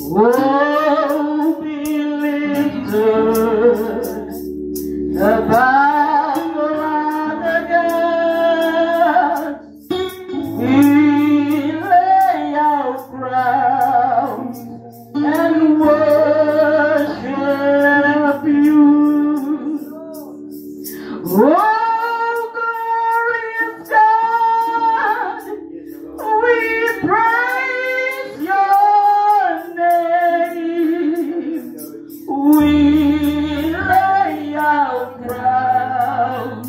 Oh, be lifted above all the gods. We lay our crowns and worship you. Oh, glorious God, we praise your name. We lay our crowns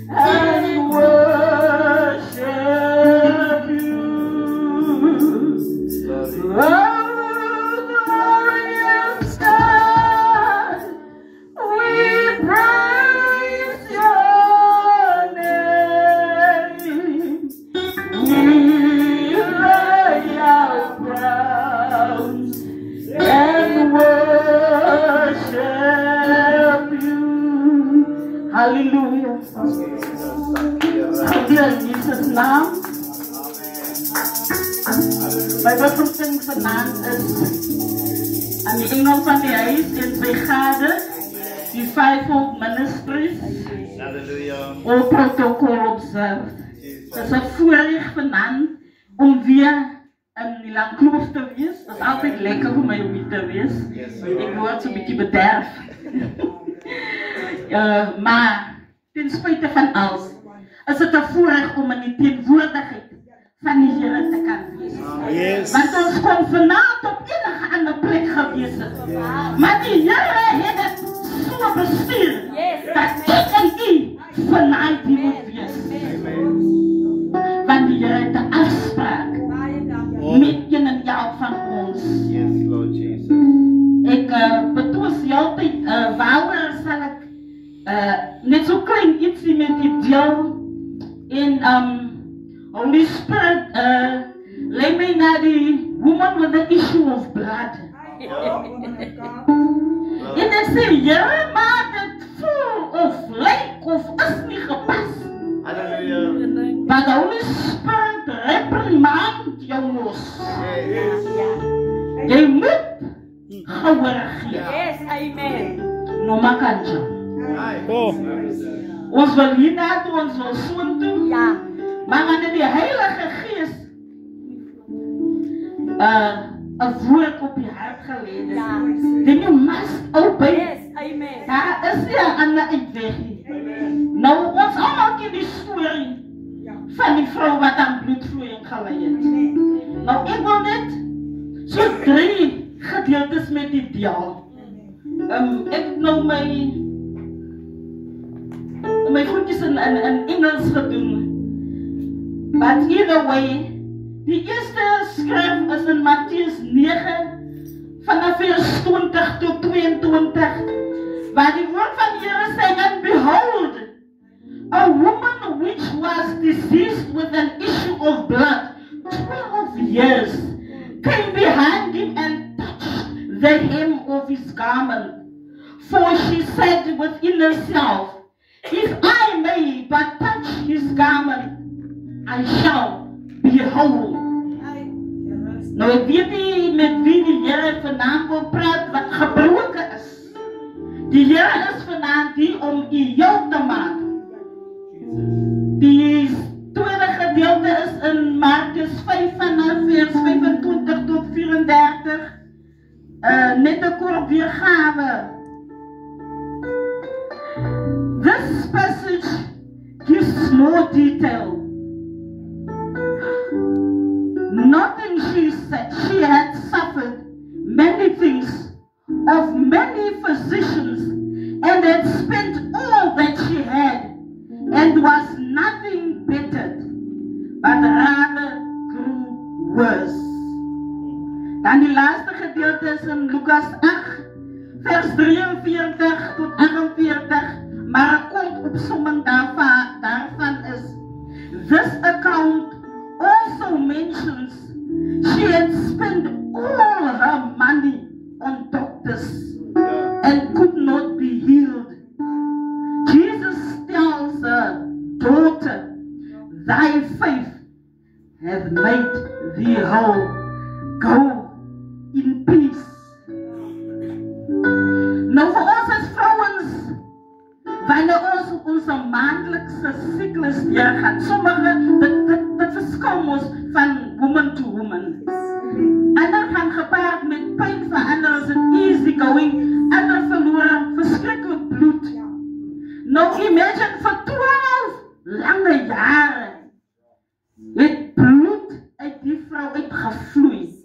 and worship you. Oh, glorious God, we praise your name. We lay our crowns and worship you. Hallelujah. In Jesus' naam. My begroeting vanaand is aan die engel van die huis en sy gade, die Fivefold Ministries, all protocol observed. Het is een voorrecht vanaand om weer in die Langkloof te wees. Het is altijd lekker om my om hier te wees. Ik word zo'n beetje bederf. Maar ten spijte van alles, is het een voorrecht om in die teenwoordigheid van die Here te kan wees. Want ons kon vanavond op enige andere plek gewees het. Maar die Here het het so bestuur dat ek en u vanavond die moet wees. Want die Here het 'n afspraak met een en jou van ons. Ek betoos die altyd waaroor sal ek net so klein ietsie met die deel en Holy Spirit lei my na die woman with the issue of blood. En ek sê, Here, maar dit voel of lyk of is nie gepas. But the Holy Spirit reprimand jou mos. Jy moet gehoor gee. Yes, amen. No makantje. Ons wil hierna toe, ons wil soon toe. Ja. Maar wanneer die Heilige Gees 'n woord op je hart geleden, then you must obey. Yes, amen. Daar is nie 'n ander uitweg nie. Nou, ons allemaal ken die storie van die vrou wat aan bloedvloeiing gelei het. Nou, ek wil net so 3 gedeeltes met die deel. Ek nou my goedjes in Engels gedoen. But either way, die eerste skrif is in Mattheus 9 vanaf vers 20 tot 22, waar die woord van die Here sê, and behold, a woman which was diseased with an issue of blood 12 years came behind him and touched the hem of his garment. For she said within herself, if I may but touch his garment, I shall be whole. Nou, ek weet nie met wie die Here vanaand wil praat wat gebroken is. Die Here is vanaand hier om u heel te maak. Die tweede gedeelte is in Markus 5 vanaf vers 25 tot 34. Net 'n kort weergawe. This passage gives more detail. Nothing she said, she had suffered many things of many physicians and had spent all that she had and was nothing bettered, but rather grew worse. Dan die laatste gedeelte is in Lukas 8, vers 43 tot 48, maar 'n kort opsomming daarvan is, this account also mentions she had spent all her money on doctors and could not be healed. Jesus tells her, daughter, thy faith hath made thee whole. Go in peace deurgaan. Sommige, dat verskil mos van woman to woman. Ander gaan gepaard met pijn, van ander is het easy going, ander verloor verschrikkelijk bloed. Nou imagine voor 12 lange jaren het bloed uit die vrouw uitgevloeid.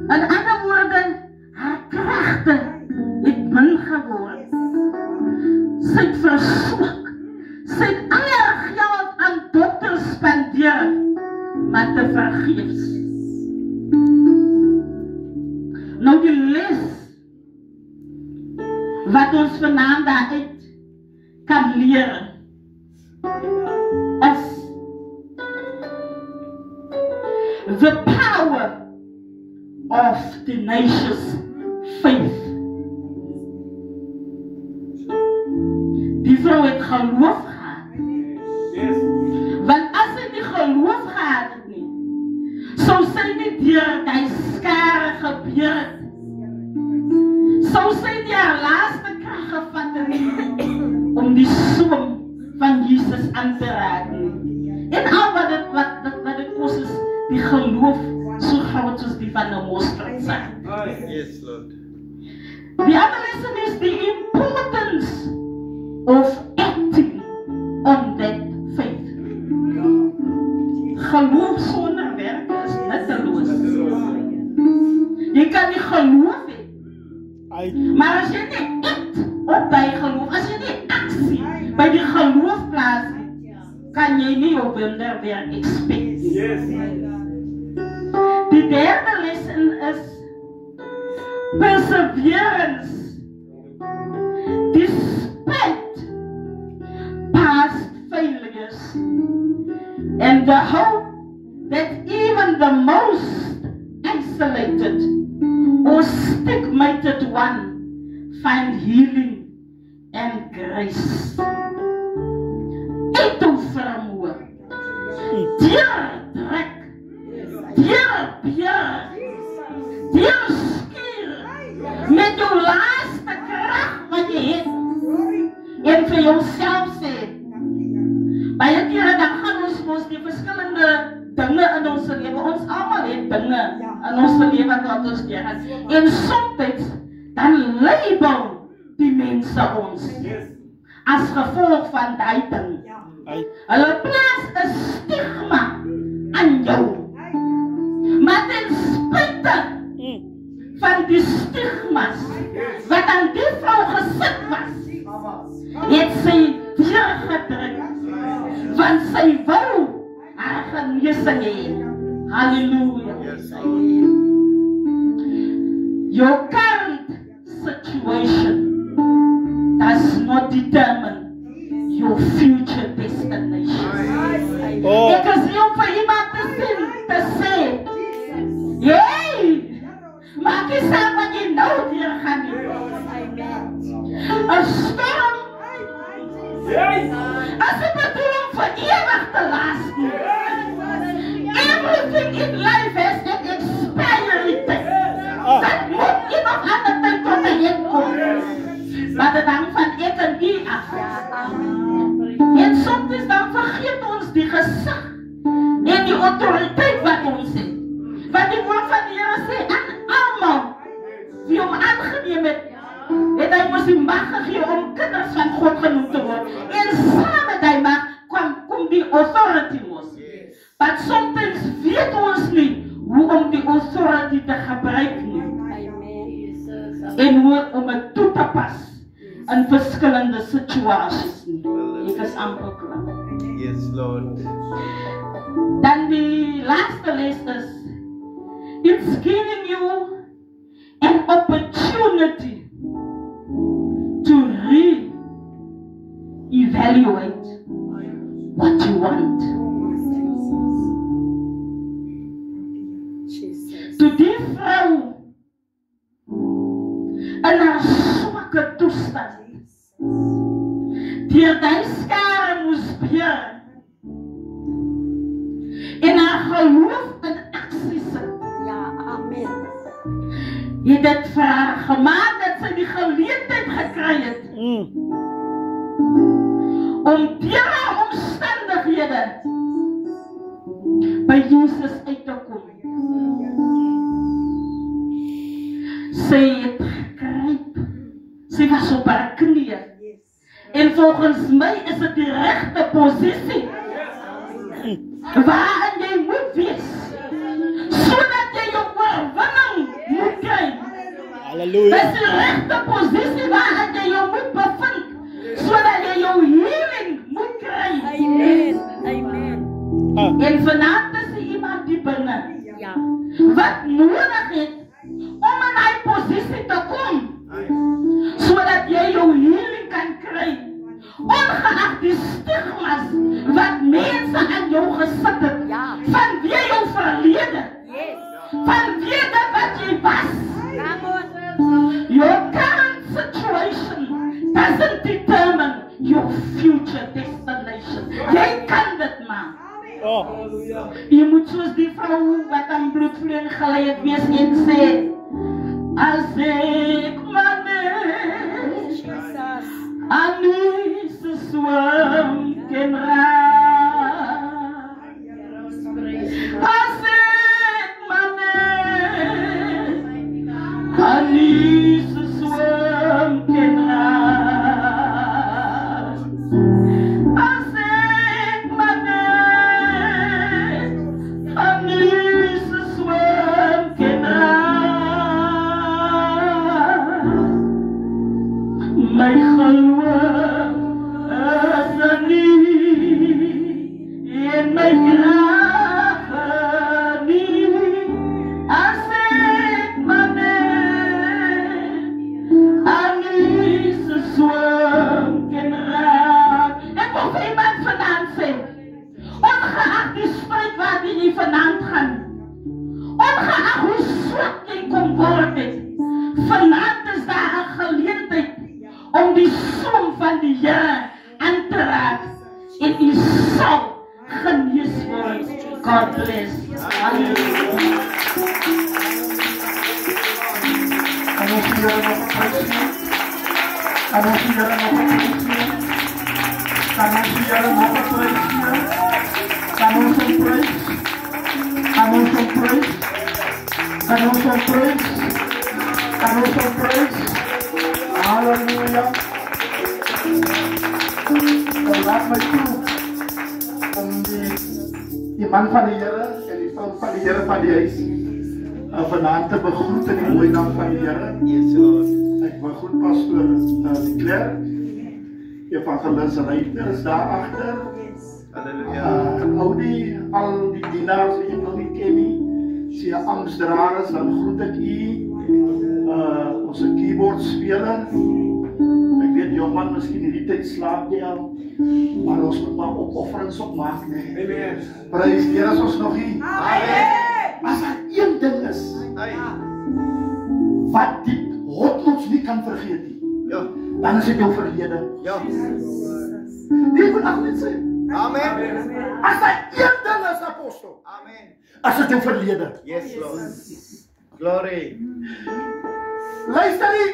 In andere woorden, haar krachten het min geworden. Sy het verswak. Sy het al haar geld aan dokters spandeer, maar te vergeefs. Nou die les wat ons vanaand daaruit kan leren is the power of tenacious faith. Die vrouw het geloof gehad. Want as sy nie geloof gehad het nie, sou sy nie deur die skare gebeur het. Sou sy nie haar laaste krag gevat het nie om die soem van Jesus aan te raak nie. En al wat dit kos is, die geloof so groot soos die van 'n mosterdsaad. Yes, Lord. The other lesson is the importance of acting on that faith. Geloof sonder werk is nutteloos. Jy kan nie geloof hê, maar as jy nie act op die geloof, as jy nie aksie by die geloof plaas, kan jy nie op wonderwerk expect nie. Die derde lesson is perseverance despite past failures and the hope that even the most isolated or stigmatized one find healing and grace. Uit ons vermoë, deurdruk, deurbeer, deurskuur, met jou laaste krag wat jy het, en vir jouself sê, baie kere dan gaan ons mos die verskillende dinge in ons lewe, ons almal het dinge in ons lewe wat ons deurgaan, en soms dan label die mense ons as gevolg van die ding. Hulle plaas 'n stigma aan jou, maar ten spyte van die stigmas wat aan die vrou gesit was, het sy deurgedruk, want sy wou haar genesing hê. Halleluja. Your current situation does not determine your future destination. Ek is hier om vir iemand te sê, hey, maak nie saak wat jy nou deurgaan nie. 'n storm as die bedoeling vir ewig te las nie. Everything in life has an expiry date. Dat moet nie nog aan die tyd tot die end kom. Maar dit hang van ek en u af. En soms dan vergeet ons die gesag en die autoriteit wat ons het. Want die woord van die Here sê aan almal wie hom aangeneem het, het hy mos die mag gegee om kinders van God genoem te word. En saam met hy mag kom die authority mos. Maar soms weet ons nie hoe om die authority te gebruik nie. En hoe om het toe te pas in verskillende situasies nie. Ek is amper klaar. Yes, Lord. Dan die laaste les is, it's giving you an opportunity to re-evaluate what you want. To die vrou in haar swakke toestand, deur die skare moes beheer en haar geloof in aksie sit. Ja, amen. Jy het dit vir haar gemaak dat sy die geleentheid gekry het om deur haar omstandighede rede by Jesus uit te kom. Sy het gekruip. Sy was op haar knieë. En volgens my is dit die regte posisie waarin jy moet wees, sodat jy jou oorwinning moet kry. Halleluja. Dis die regte posisie waarin jy jou moet bevind, sodat jy jou healing moet kry. Amen. Amen. En vanaand is er iemand die binne Ja. wat nodig het om in die posisie te kom, sodat jy jou healing kan kry, ongeag die stigmas wat mense aan jou gesit het, Ja. vanweë jou verlede, Yes. vanweë dit wat jy was. Come on. Your current situation doesn't determine your future destination. Jy kan dit maar. Oh. Jy moet soos die vrou wat aan bloedvloeiing gelei het wees en sê, as ek maar net Jesus. aan U se swem kan raak. As ek maar net aan U se swem kan raak. As ek maar net aan U se swem kan raak. My geloof is in U en my krag in U. As ek maar net aan U se swem kan raak. Ek wil vir iemand vanaand sê, ongeag die stryd waarin jy vanaand gaan, ongeag hoe swak jy kom word het, vanaand is daar 'n geleentheid om die som van die Here aan te raak en u sal genees word. God bless. Halleluja. Kan ons hier nog prys? Kan ons hier nog prys? Kan ons hier nog prys? Kan ons prys? Kan ons prys? Kan ons prys? Kan ons prys? Halleluja. Laat my toe om die man van die Here en die vrou van die Here van die huis vanaand te begroet in die mooi naam van die Here. Yes, Lord. Ek begroet pastoor die Klerk, evangelis Reiter is daar agter. Halleluja. Al die dienaars wat ek nog nie ken nie, sy amptdraers, dan groet ek u. Ons keyboard speler. Ek weet jongman miskien hierdie tyd slaap jy al, maar ons moet maar opofferings opmaak, nee. Amen. Prys die Here as ons nog hier. Amen. As daar een ding is wat die hotlots nie kan vergeet nie, Ja. dan is dit jou verlede. Ja. Nee, ek moet nog net sê, Amen. as daar een ding is, apostel, Amen. as dit jou verlede. Yes, Lord. Glory. Luister nie,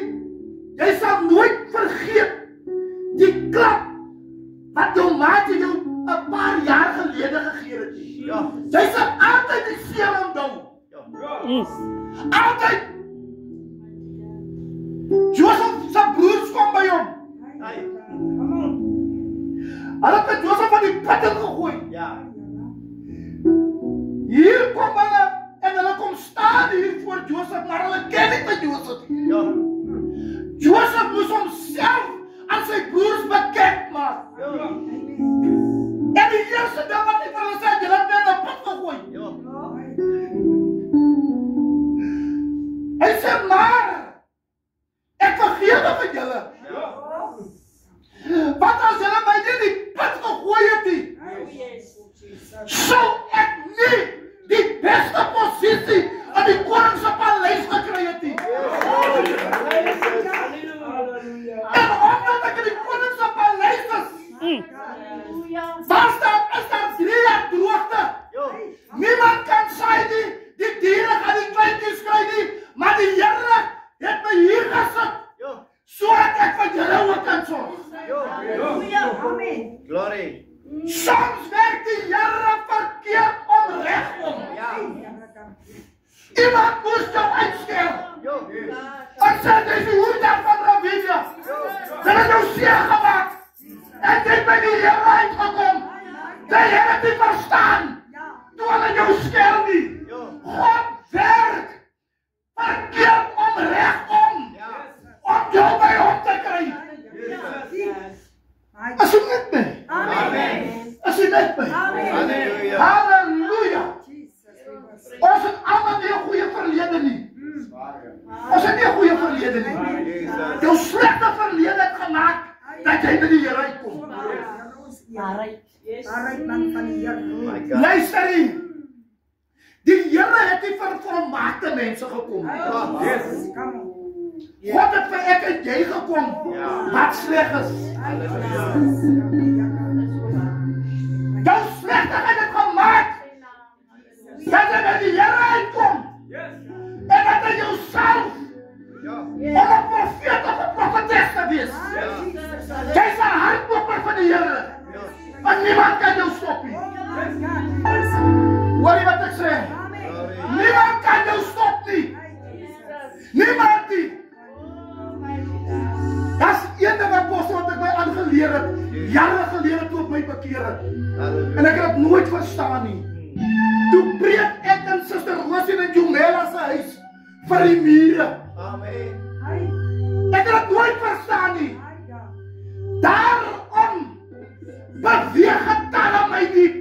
jy sal nooit vergeet die klap wat jou maatjie jou 'n paar jaar gelede gegee het. Ja. Jy sal altyd die seer onthou. Ja. Altyd. Joseph se broers kom by hom. Ai. Hulle het Joseph van die put gegooi. Ja. Hier kom hulle en hulle kom staan hier voor Joseph, maar hulle ken nie vir Joseph. Ja. Joseph moes homself aan sy broers bekend maak. Ja. En die eerste ding wat hy vir hulle sê, julle het my in 'n put gegooi. Ja. Hy sê, maar ek vergewe vir julle. Ja. Want as julle my nie in die put gegooi het nie, sou ek nie die beste posisie in die koning se paleis gekry het nie. En omdat ek in die koning se paleis is, is daar 3 jaar droogte. Niemand kan saai nie, die diere gaan die kleintjies kry nie, maar die Here moes jou uitstel. En sê, dis die hoeder van Ravinia. Sy het jou seer gemaak. En jy het by die Here uitgekom. Die Here het nie verstaan. Toe hulle jou skel nie. God werk verkeerd om regom. Om jou by hom te kry. As jy met my. As jy met my. Halleluja. Ons het allemaal nie 'n goeie verlede nie. Ons het nie 'n goeie verlede nie. Jou slegte verlede het gemaak dat jy by die Here uitkom. Luister nie. Die Here het nie vir volmaakte mense gekom. God het vir ek en jy gekom wat sleg is. Jou slegtigheid het gemaak dat jy by die Here uitkom. En dat jy jouself om 'n profeet of 'n profetes te wees. Jy is 'n handklopper van die Here. En niemand kan jou stop nie. Hoor jy wat ek sê? Niemand kan jou stop nie. Niemand nie. Dat is een ding wat ek my aangeleer het. Jare gelede toe ek my bekeer het. En ek het het nooit verstaan nie. Toe preek ek in Suster Rosie en Jumela se huis vir die mure. Ek het het nooit verstaan nie. Daarom beweeg getalle my nie.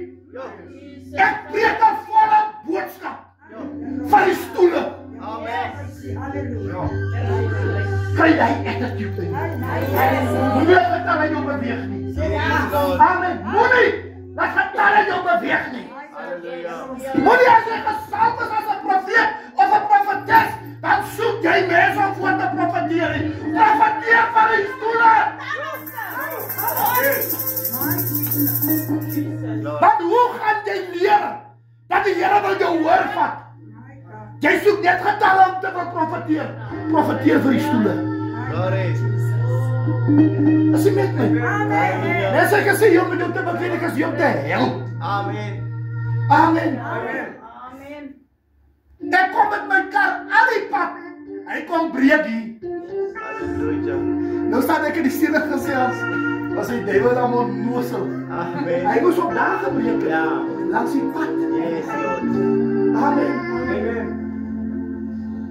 Ek preek 'n volle boodskap vir die stoele. Kry jy attitude nie. Moenie getalle jou beweeg nie. Amen. Moenie dat getalle jou beweeg nie. Moenie as jy gesalf is as 'n profeet of 'n profetes, dan soek jy mense om voor te profeteer. Profeteer vir die stoele. Maar hoe gaan jy leer dat die Here wil jou hoor vat? Jy soek net getalle om te profeteer. Profeteer vir die stoele. As jy met my. Mense ek sê jy moet te begin, ek is jy om te help. Amen. Ek kom met my kar al die pad. Hy kom breek hier. Nou staan ek in die stede gesels. Was die duivel dan onnozel. Hy moes op daar gebreek. Langs die pad. Amen.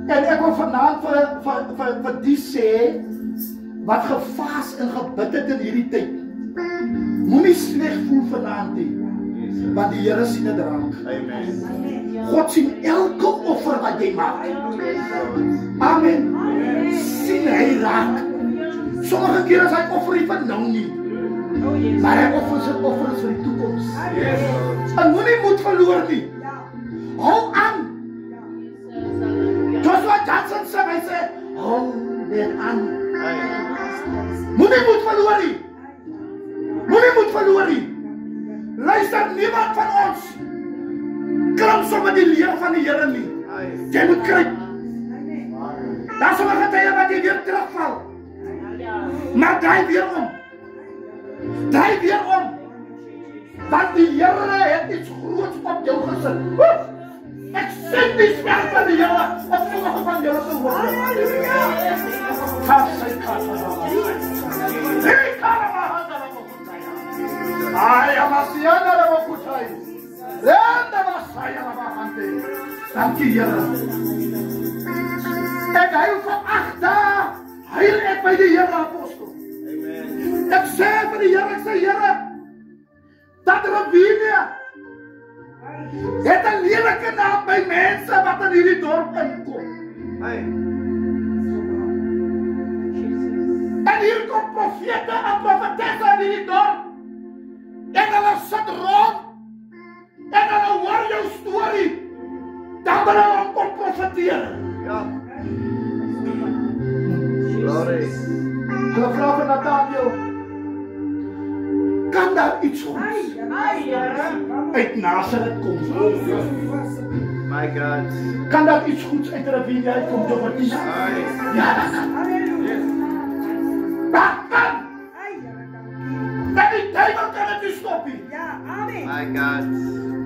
En ek wil vanaand vir die sê wat gevaas en gebid het in hierdie tyd. Moenie sleg voel vanaand nie. Want die Here sien dit raak. God sien elke offer wat jy maak. Amen. Sien hy raak. Sommige kere is hy offer nie van nou nie. Maar hy offer is vir die toekoms. En moenie moed verloor nie. Hou aan. Joshua Johnson sê, hy sê, hou dit aan. Moenie moed verloor nie. Moenie moed verloor nie. Luister, niemand van ons klim sommer die leer van die Here nie. Jy moet kryp. Daar is sommige tye wat jy weer terugval. Maar draai weer om. Draai weer om. Want die Here het iets groots op jou gesit. Ek sien die swerk van die Here op sommige van julle gehoor. Dankie Here. Ek huil vir 8 dae. Huil ek by die Here apostel. Ek sê vir die Here, ek sê Here, dat Ravinia het 'n lelike naam by mense wat in hierdie dorp inkom. En hier kom profete en profetesse in hierdie dorp. En hulle sit rond. En hulle hoor jou storie. Dan wil hulle kom profeteer. Hulle vra vir Nathaniel, kan daar iets goeds uit Nazareth kom? My God. Kan daar iets goeds uit Ravinia uitkom, Jovatina? Ja, dat kan. Dat kan. Dat die duivel kan het nie stop nie. My God.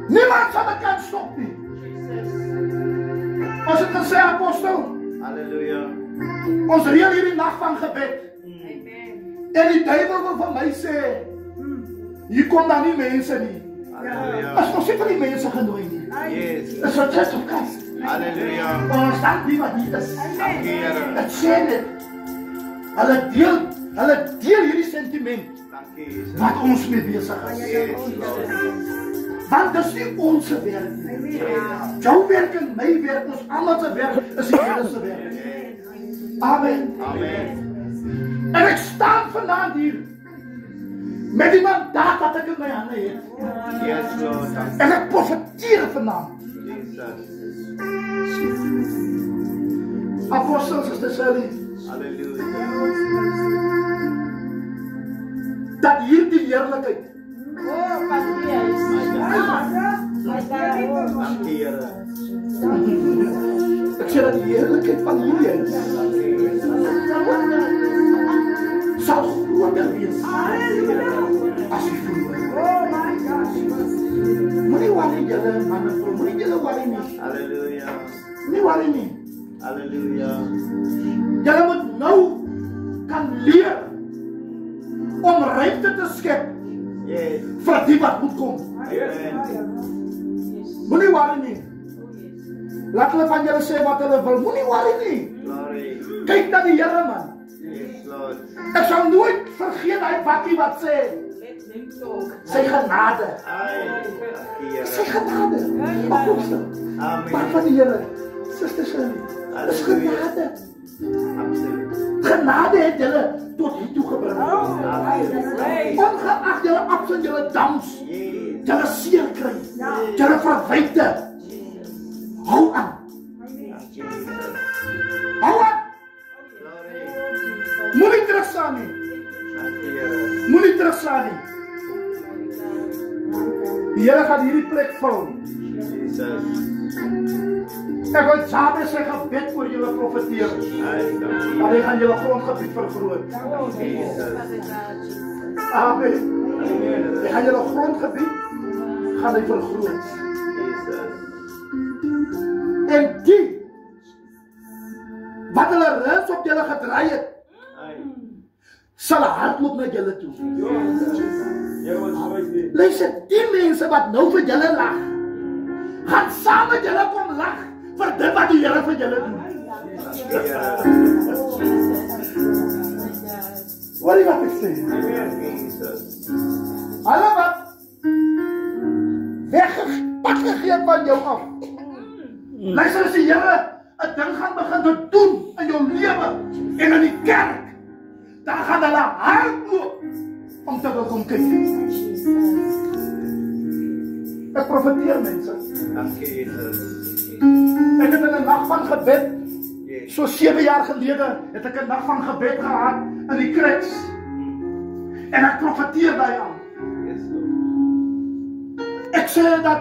Niemand sal het kan stop nie. Ons het gesê, apostel, Hallelujah. ons reël hierdie nag van gebed. En die duivel wil van my sê, hier kom dan nie mense nie. Hallelujah. As ons nie vir die mense genooi nie. Yes. Dit is een test of Christ. Hallelujah. Ons dank die wat hier is. Dank u, Here. Het sê net, hulle deel hierdie sentiment Dank u, Jesus. wat ons mee bezig is. Yes, Lord. Want dis nie ons werk nie. Jou werk en my werk, ons almal se werk is die Here se werk. Amen. Amen. En ek staan vanaand hier met die mandaat wat ek in my hande het. Yes, Lord. Dank En ek profeteer vanaand. u, Jesus. Apostels is dit sê Hallelujah. dat hierdie heerlikheid Dank u, Here. ek sê dat die heerlikheid van hierdie huis Dank u, Jesus. sal groter wees as die vroeger. Moenie worry julle manne, moenie julle worry nie. Hallelujah. Nie worry nie. Hallelujah. Julle moet nou kan leer om ruimte te skep Yes. vir die wat moet kom. Amen. Moenie worry nie. Laat hulle van julle sê wat hulle wil. Moenie worry nie. Glory. Kyk na die Here man. Yes, Lord. Ek sal nooit vergeet hy bakkie wat sê sy genade. Ai. Dank u, Sy Here. genade. Apostel. Amen. Maar van die Here. Susters en dis genade. Absoluut. Genade het julle tot hier toe gebring. Ongeag julle ups en julle downs, Yes. julle seer kry, julle verwyte. Hou aan. Dank u, Jesus. Hou aan. Glory. Moenie terugstaan nie. Dank u, Here. Moenie terugstaan nie. Die Here gaan hierdie plek vul. Jesus. Ek wil Jabes sy gebed oor julle profeteer. Ai, dank u. Maar hy gaan julle grondgebied vergroot. Jesus. Amen. Amen. Hy gaan julle grondgebied gaan hy vergroot. Jesus. En die wat hulle reeds op julle gedraai het, Ai. sal hardloop na julle toe. Jy was mooi. Luister, die mense wat nou vir julle lag, gaan saam met julle kom lag vir dit wat die Here vir julle doen. Wat is wat ek sê? Jesus. Hulle wat weggegee van jou af. Luister, as die Here 'n ding gaan begin te doen in jou lewe en in die kerk, dan gaan hulle hardloop om te wil kom kyk. Ek profeteer mense. Dank u, Jesus. Ek het in 'n nag van gebed, Yes. so 7 jaar gelede, het ek 'n nag van gebed gehad in die kruis. En ek profeteer daai aan. Yes, Lord. Ek sê dat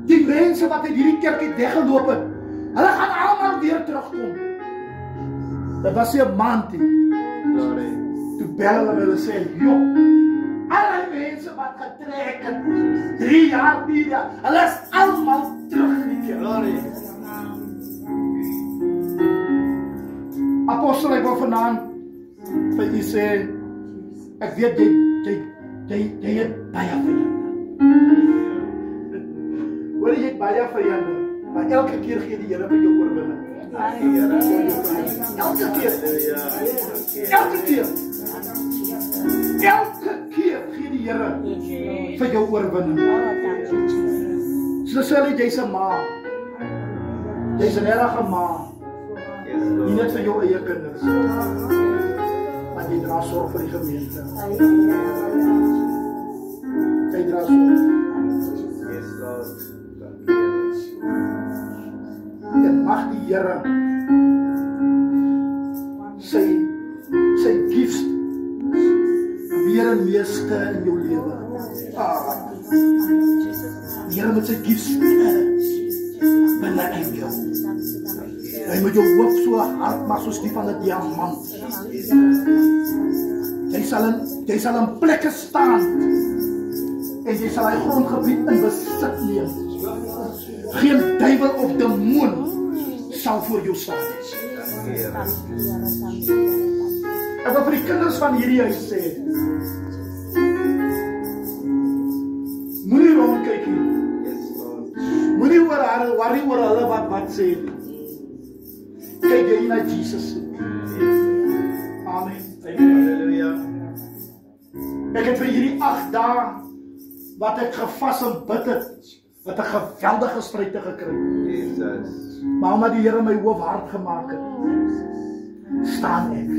die mense wat uit hierdie kerk het weggeloop het, hulle gaan almal weer terugkom. Dit was nie 'n maand nie. Glory. Toe bel hulle sê, joh, al die mense wat getrek het, 3 jaar, 4 jaar, hulle is allemaal terug in die kerk. Glory. Apostel, ek wil vanaand vir u sê, ek weet jy het baie vyande. Hoor jy het baie vyande, maar elke keer gee die Here vir jou oorwinning. Elke keer. Elke keer. Elke keer gee die Here vir jou oorwinning. So sê hulle, jy's 'n ma. Jy's 'n regte ma. Yes, Nie Lord. net vir jou eie kinders, maar jy dra sorg vir die gemeente. Jy dra sorg. Yes, Lord. Dank u, Here. En mag die Here sy gifts weer en meeste in jou lewe. Die Here met sy gifts binne in jou. Hy moet jou hoop so hard maak soos die van 'n diamant. Jy sal in plekke staan en jy sal hy grondgebied in besit neem. Geen duiwel of demoon sal voor jou staan. Dankie, Here. Ek wil vir die kinders van hierdie huis sê, moenie rondkyk nie. Yes, Lord. Moenie worry oor hulle wat sê nie. Kyk jy na Jesus. Amen. Hallelujah. Ek het vir hierdie 8 dae wat ek gevas en bid het, wat 'n geweldige spruite gekry. Jesus. Maar omdat die Here my hoof hard gemaak het, staan ek.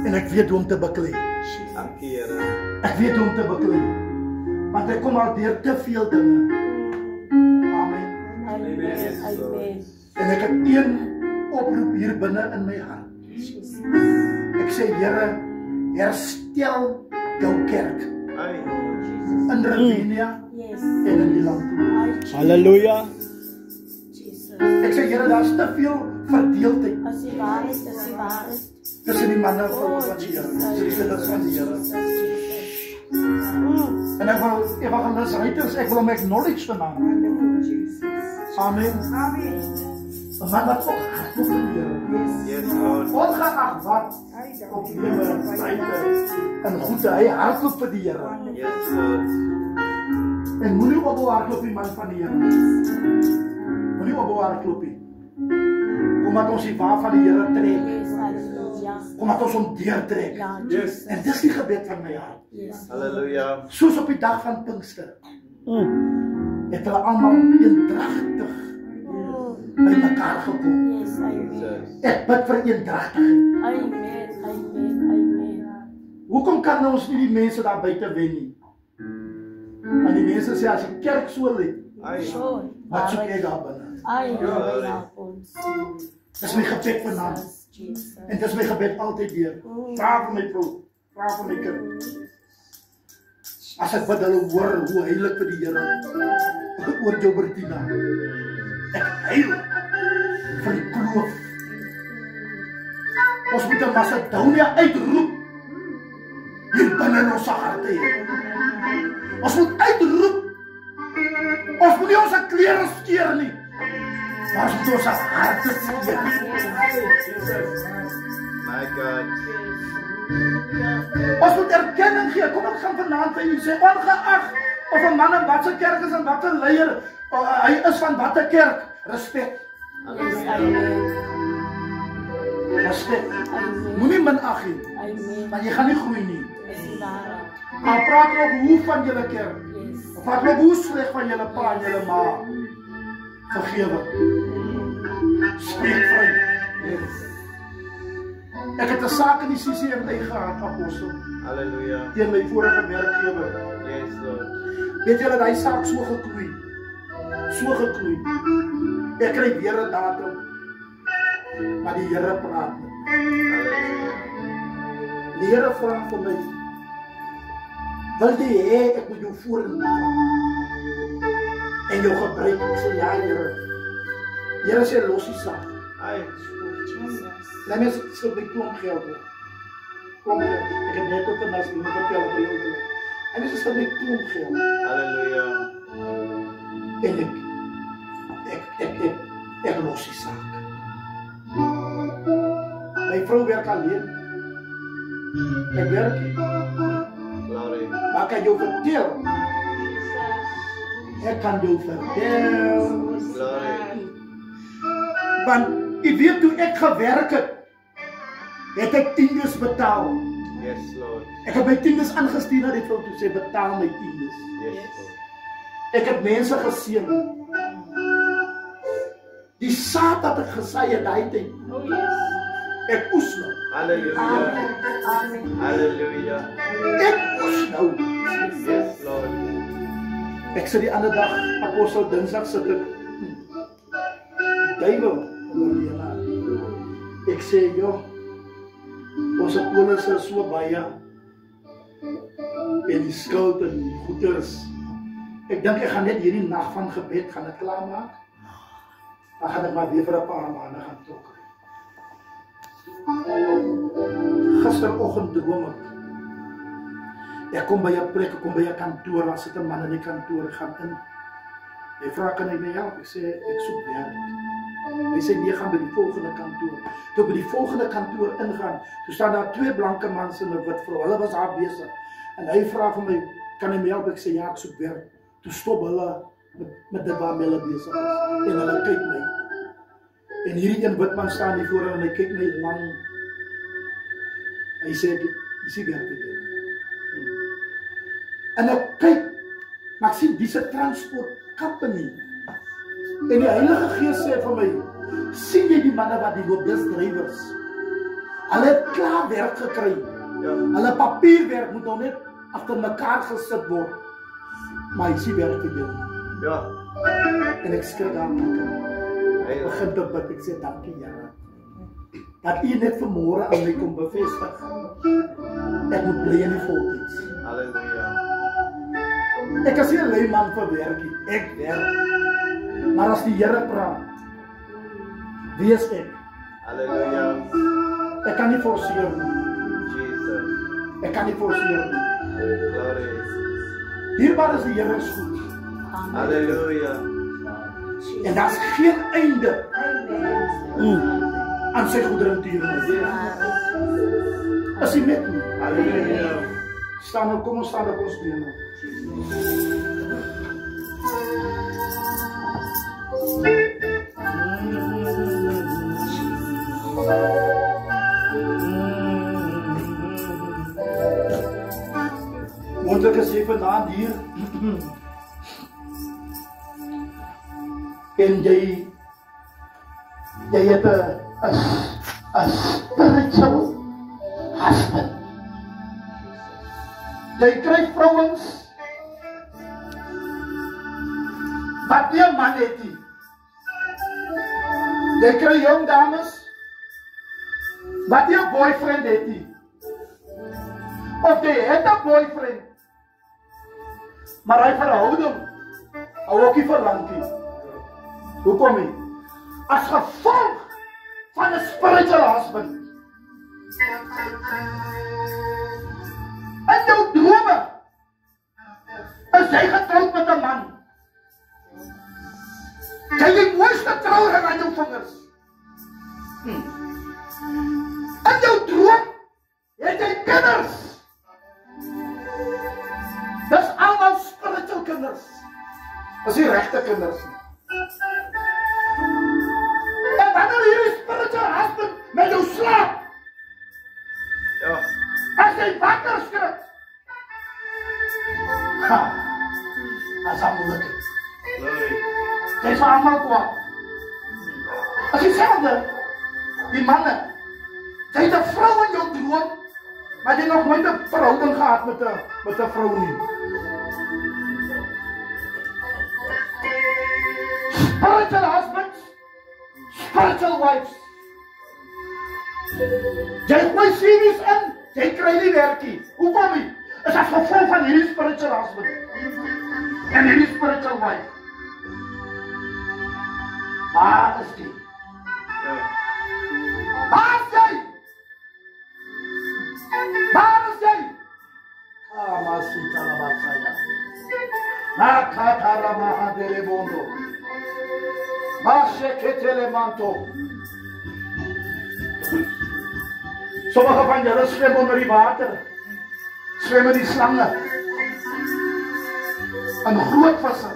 En ek weet hoe om te beklei. Dankie, Here. Ek weet hoe om te beklei. Want ek kom al deur te veel dinge. Amen. Amen. En ek het een oproep hier binne in my hart. Ek sê, Here, herstel jou kerk Ai. in Romania Yes. en in die land. Halleluja. Jesus. Ek sê, Here, daar's te veel verdeeldheid As die waarheid is die waarheid. tussen die manne van die Here, tussen die kinders van die Here. En ek wil evangelis Reuters, ek wil hom acknowledge vanaand. Amen. Een man wat ook hartloop in die Here. Yes, Lord. Ongeacht wat, probleme, feite en goede, hy hardloop vir die Here. Yes, Lord. En moenie ophou hardloop die man van die Here. Moenie ophou hardloop nie. Omdat ons die waar van die Here trek. Yes, halleluja. Omdat ons hom deurtrek. Ja, Yes. Jesus. En dis die gebed van my hart. Yes. Hallelujah. Soos op die dag van Pinkster. Het hulle allemaal eendrachtig by mekaar gekom. Yes, amen. Jesus. Ek bid vir eendrachtigheid. Amen. Hoekom kan ons nie die mense daar buiten wen nie? Want die mense sê, as die kerk so lê, Ai. Sure. wat soek jy daar binne? Amen. Help ons. Dis my gebed vanaand. Jesus. En dis my gebed altyd weer. Vra vir my vrou, vra vir my kind. As ek bid, hulle hoor hoe heilig vir die Here oor jou Bertina. Ek heil vir die kloof. Ons moet 'n Macedonia uitroep hier binne in ons harte hê. Ons moet uitroep. Ons moet nie ons klere skeer nie. Maar ons moet ons harte skeer. My God. Ons moet erkenning gee. Kom ek gaan vanaand vir u sê, ongeag of 'n man in watter kerk is en watter leier hy is van watter kerk, respek. Yes, amen. Respek. Amen. Moenie minag nie, Amen. want jy gaan nie groei nie. Dis die waarheid. Maar praat ook hoe van julle kerk. Yes. Praat ook hoe sleg van julle pa en julle ma. Vergewe. Spreek vry. Ek het 'n saak in die CCMA gehad, apostel, Hallelujah. teen my vorige werkgewer. Yes, Lord. Weet julle, daai saak so geknoei. So geknoei. Ek kry weer 'n datum. Maar die Here praat met my. Hallelujah. Die Here vra vir my, wil jy hê ek moet jou vorentoe vat en jou gebruik? Ek sê, ja, Here. Here sê, los die saak. Ai. Laat my skuld my klomp geld hoor. Klomp geld. Ek het net op 'n nas iemand vertel oor jou geld. En dis skuld my klomp geld. Hallelujah. En ek los die saak. My vrou werk alleen. Ek werk nie. Glory. Maar ek kan jou vertel. Ek kan jou vertel. Glory. Want jy weet hoe ek gewerk het ek tiendes betaal. Yes, Lord. Ek het my tiendes aangestuur na die vrou toe sê, betaal my tiendes. Yes, Lord. Ek het mense geseën. Die saad wat ek gesaai het daai tyd. Ek oes nou. Hallelujah. Amen. Hallelujah. Ek oes nou. Yes, Lord. Ek sê die ander dag, apostel Dinsdag sit ek. Duiwel. Ek sê, joh, ons polis is so baie. En die skuld en die goeders. Ek dink ek gaan net hierdie nag van gebed gaan ek klaarmaak. Dan gaan ek maar weer vir 'n paar maande gaan trok. Gisteroggend droom ek. Ek kom by 'n plek, ek kom by 'n kantoor, daar sit 'n man in die kantoor, gaan in. Hy vra, kan ek my help? Ek sê, ek soek werk. Hy sê nee, gaan by die volgende kantoor. Toe by die volgende kantoor ingaan, toe staan daar 2 blanke mans en 'n wit vrou. Hulle was daar besig. En hy vra vir my, kan jy my help? Ek sê ja, ek soek werk. Toe stop hulle met dit waarmee hulle besig is. En hulle kyk my. En hierdie een wit man staan hier voor en hy kyk my lang. Hy sê, jy sien werk by jou. En ek kyk, maar ek sien dis 'n transport company. En die Heilige Gees sê vir my, sien jy die manne wat die loop, dis drywers. Hulle het klaar werk gekry. Hulle papierwerk moet nou net agter mekaar gesit word. Maar hy sien werk vir jou. Ja. En ek skrik aan my. Ek begin te bid, ek sê dankie Here. Dat U net vanmôre aan my kom bevestig. Ek moet bly in die volks. Halleluja. Ek is nie 'n lui man vir werkie. Ek werk. Maar as die Here praat, wie is ek? Halleluja. Ek kan nie forceer nie. Jesus. Ek kan nie forceer nie. Glory. Hierbaar is die Here is goed. Halleluja. En daar's geen einde aan sy goedertierenis. As hy met my. Halleluja. Staan nou, kom ons staan op ons bene. Wonderlik is jy vanaand hier. En jy het 'n spiritual husband. Jy kry vrouens wat nie 'n man het nie. Jy kry jong dames wat nie 'n boyfriend het nie. Of jy het 'n boyfriend, maar hy verhouding hou ook nie vir lank nie. Hoekom nie? As gevolg van 'n spiritual husband. En jou drome is jy getroud met 'n man. Jy het die mooiste trouring aan jou vingers. En jou droom het jy kinders. Dis allemaal spiritual kinders. Dis die regte kinders. En wanneer hierdie spiritual husband met jou slaap, Ja. as jy wakker skrik, as hy moeilijk. Glory. Jy is vir allemaal kwaad. As jy selfde, die manne, jy het 'n vrou in jou droom, maar jy nog nooit 'n verhouding gehad met 'n vrou nie. Spiritual husbands, spiritual wives. Jy gooi series in, jy kry nie werkie. Hoekom nie? Is as gevolg van hierdie spiritual husband en hierdie spiritual wife. Waar is die? Ja. Waar is jy? Waar is jy? Masita la basaya. Nakatara mahadere bondo. Masheketele manto. Sommige van julle swem onder die water. Swem met die slange. En groot visse.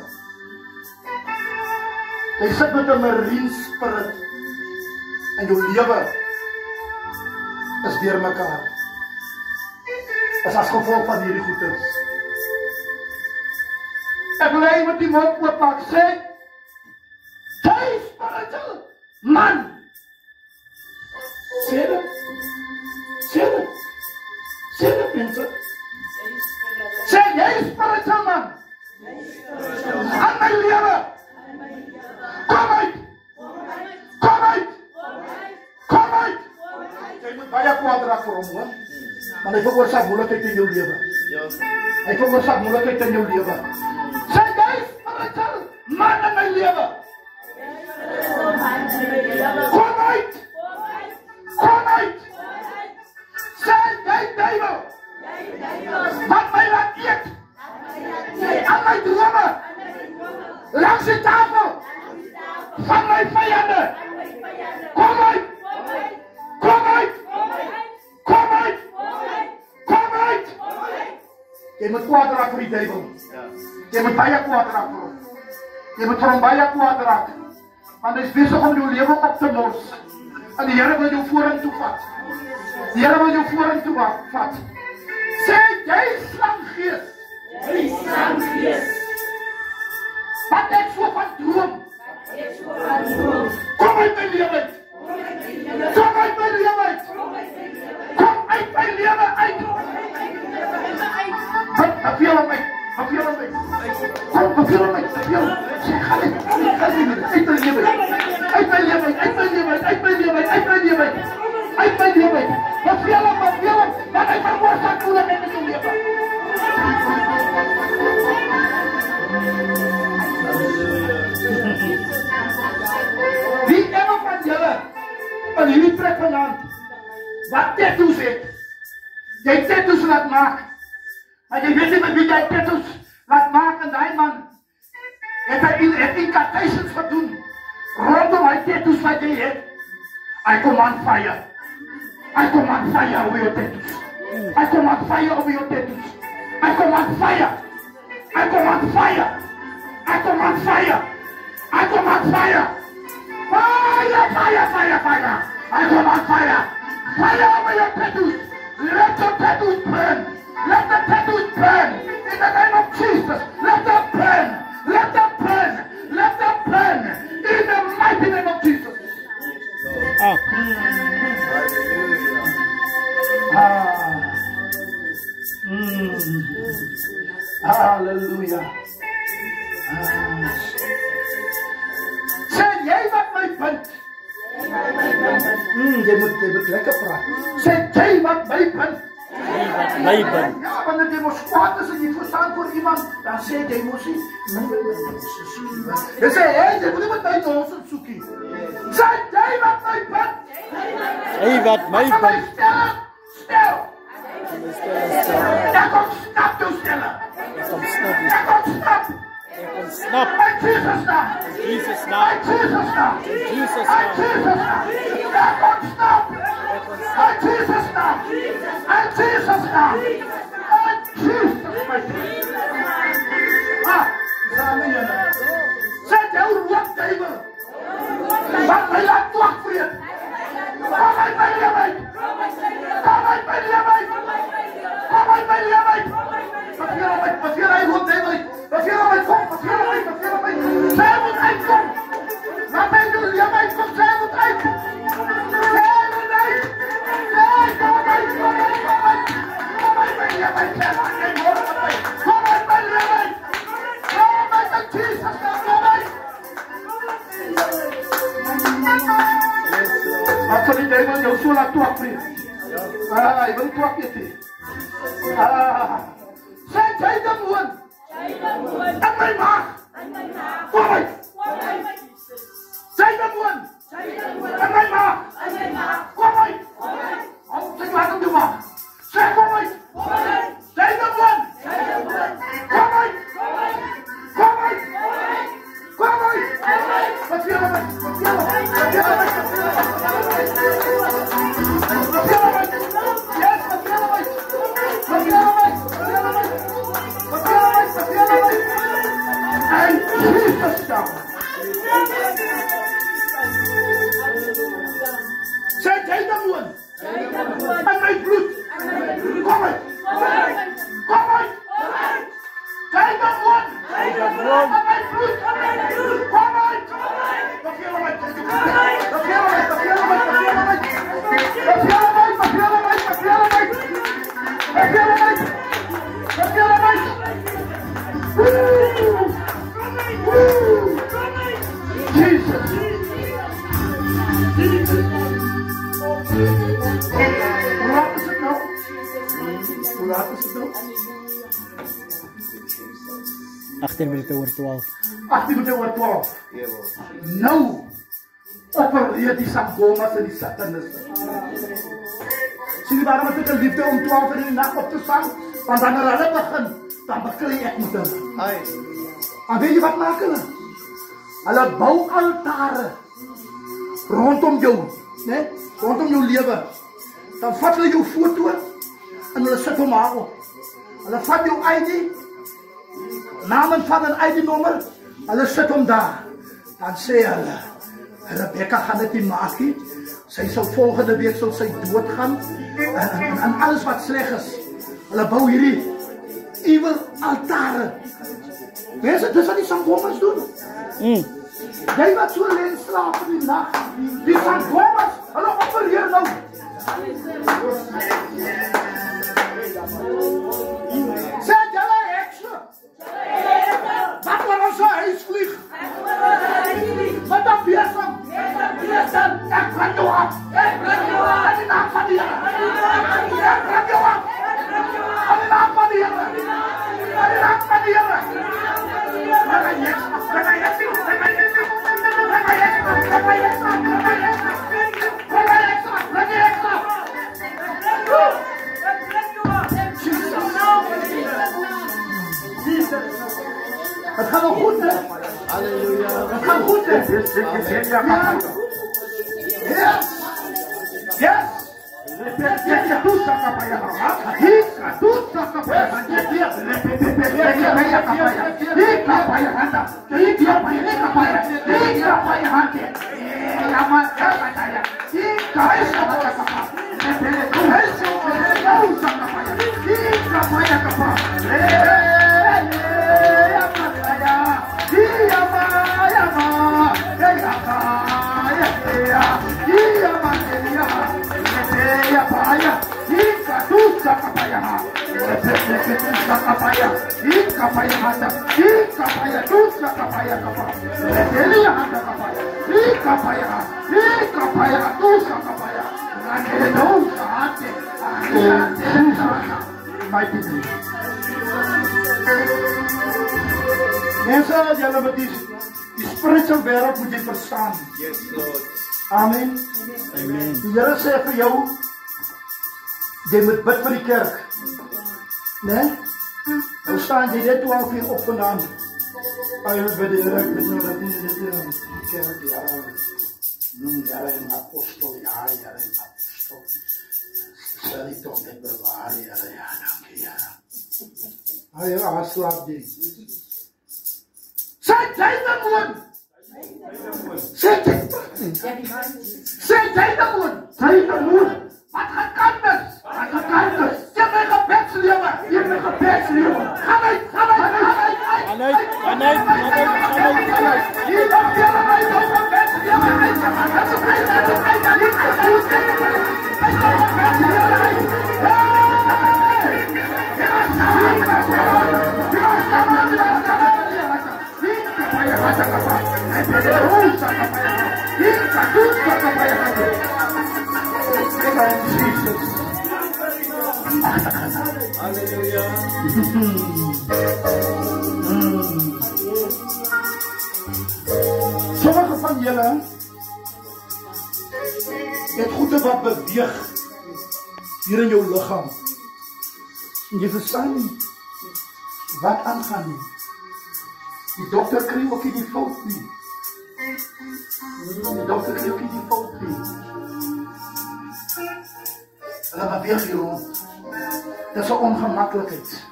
Jy sit met 'n marine spirit. En jou lewe is deur mekaar. Is as gevolg van hierdie goeders. Ek wil hy met die mond oopmaak sê, jy spiritual man. Sê dit. Sê dit. Sê dit, mense. Sê jy spiritual man. Aan my lewe. Kom uit. Kom uit. Kom uit. Jy moet baie kwaad raak vir hom, hoor. Want hy veroorsaak moeilikheid in jou lewe. Ja. Hy veroorsaak moeilikheid in jou lewe. Sê jy spiritual man in my lewe. Kom uit. Kom uit. Sê jy duiwel. Wat my laat eet. Aan my drome. Langs die tafel. Van my vyande. Jy moet kwaad raak vir die duiwel. Ja. Jy moet baie kwaad raak vir hom. Jy moet vir hom baie kwaad raak. Want hy is besig om jou lewe op te mors. En die Here wil jou vorentoe vat. Die Here wil jou vorentoe vat. Sê jy slanggees. Jy slanggees. Wat ek so van droom. Kom uit my lewe. Kom uit my lewe uit. Kom uit my lewe uit. Beveel hom uit. Beveel hom uit. Kom, beveel hom uit. Beveel hom. Sê, gaan uit. Uit my lewe uit. Uit my lewe uit. Uit my lewe uit. Uit my lewe uit. Uit my lewe uit. Uit my lewe uit. Beveel hom. Want hy vermoord aan voel en in jou lewe. Wie ene van julle in hierdie trek vanaand wat tattoos het, jy tattoos laat maak, maar jy weet nie met wie jy tattoos laat maak en die man het incantations gedoen rondom hy tattoos wat jy het. I command fire. I command fire over your tattoos. I command fire over your tattoos. I command fire. I command fire. I command fire. I command fire. Fire, fire, fire, fire. I command fire. Fire over your tattoos. Let your tattoos burn. Let the tattoos burn. In the name of Jesus. Let them burn. Let them burn. Let them burn. In the mighty name of Jesus. Hallelujah. Sê jy wat my punt. Jy moet lekker praat. Sê jy wat my punt. Ja, wanneer jy mos kwaad is en jy verstaan voor iemand, dan sê jy mos nie. Jy sê, jy moet nie met my nonsens soekie. Sê jy wat my punt. Jy wat my punt. Stel. Ek kom snap jou stelle. Ek kom snap. Snap. In Jesus' name. Jesus naam. In Jesus' name. Jesus In Jesus' name. Ek kom snap. In Jesus' name. In Jesus' name. In Jesus' name. Samen julle. Zet jou rook duivel. Wat my laat twak vreet. Kom uit my lewe uit. Kom uit my lewe uit. Kom uit my lewe uit. Beveel hy rook duivel uit. Beveel hom uitkom. Beveel hom uit. Beveel hom uit. Sy moet uitkom. Laat my jou lewe uitkom. Sy moet uit. Sy moet uit. Kom uit. Kom uit. Kom uit. Kom uit my lewe uit. Kom uit my lewe uit. Kom uit in Jesus naam. Kom uit. Wat sal die duivel jou so laat twak vreet? Hy wil twak weet nie. Sê jy dan woon. In my maag. Kom uit. Sê dan woon. In my maag. Kom uit. Sê laat hom jou maag. Sê kom uit. Sê dan woon. Kom uit. Kom uit. Kom uit. Wat wil jy? Wat wil jy? Wat wil jy? Sê jy dan woon. In my bloed. Kom uit. Kom uit. Sê dan woon. In my bloed. Kom uit. Beveel hom uit. Beveel hom uit. Beveel hom uit. Beveel hom uit. Beveel hom uit. Beveel hom uit. Beveel hom uit. Beveel hom uit. Beveel hom uit. Jesus. Hoe laat is het nou? Hoe laat is het nou? 18 minuten oor 12. 18 minuten oor 12. Nou, opereer die Sangomas en die Satanisten. Sien jy waarom het ek een liefde om 12 in die nacht op te staan? Want wanneer hulle begin, dan beklei ek met hulle. En weet jy wat maak hulle? Hulle bou altare rondom jou, né? Rondom jou lewe. Dan vat hulle jou foto en hulle sit hom haar op. Hulle vat jou ID, naam en van 'n ID-nommer, hulle sit hom daar. Dan sê hulle, Rebecca gaan dit nie maak nie. Sy sal volgende week sal sy doodgaan en alles wat sleg is. Hulle bou hierdie evil altare. Mense, dis wat die Sangomas doen. Jy wat so lê en slaap in die nag. Die Sangomas, hulle opereer nou. Sê julle hekse. Wat wil ons huis vlieg? Wat dan besem? Ek brand jou af. In die naam van die Here. Ek brand jou af. In die naam van die Here. In die naam van die Here. Het gaat wel goed, hè? Halleluja. Het gaat goed, hè? Yes. Yes. Mensen, jullie met die spiritual wereld moet je verstaan. Yes, Lord. Amen. Amen. Die Here sê vir jou, jy moet bid vir die kerk. Nee? Nou staan jy net 12 uur op vandaan. Hy moet bid die Here, ek weet nou dat nie dit die kerk, ja. Noem Here en apostel, ja, Here en apostel. Sal die toch net bewaar, Here, ja, dankie, Here. Hy Here, slaap die. Sê jy dan woon! Sê jy dan woon! Sê jy dan woon! Sê jy dan woon! Wat gekant is! Wat gekant is! Jy my gebedslewe! Jy my gebedslewe! Gaan uit! Gaan uit! Gaan uit! Gaan uit! Gaan uit! Gaan uit! Hier kom jy na my gebedslewe! Sommige van julle het goede wat beweeg hier in jou lichaam. En jy verstaan nie wat aangaan nie. Die dokter kry ook nie die fout nie. Die dokter kry ook nie die fout nie. Hulle beweeg hier rond. Dit is 'n ongemakkelijkheid.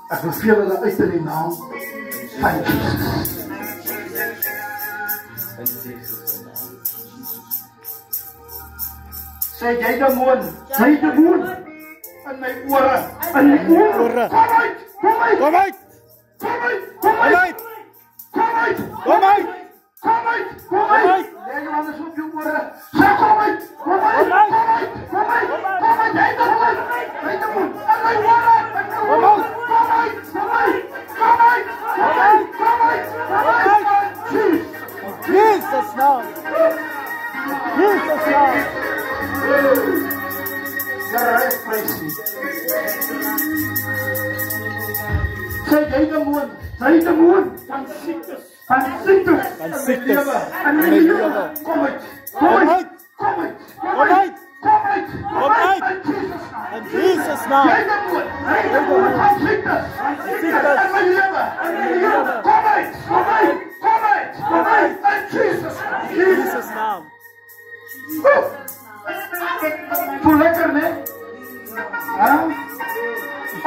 Ek beveel hulle uit in die naam van Jesus. Sê jy demoon, sê demoon in my ore, in my ore. Kom uit, kom uit, Kom uit! kom uit, kom Kom uit, uit! kom uit, Kom uit! kom uit, kom Kom uit. uit! Lê jou hande op jou ore. Sê kom uit, kom uit, kom uit, kom uit, kom uit. Jy demoon, jy demoon in my ore, in my Kom ore. uit! Kom uit, kom uit, kom uit, kom uit, kom uit, kom uit. Jesus. Jesus naam! Jesus naam! Here, ek prys U. Sê jy demoon van siektes, van siektes, Van siektes in my lewe. Kom uit, kom uit, kom uit, kom uit, kom uit, Kom uit! in Jesus naam. In Jesus naam! Jy demoon van siektes, in my lewe. Kom uit, kom uit, kom uit, kom uit, in Jesus naam. Jesus naam! Voel lekker, né?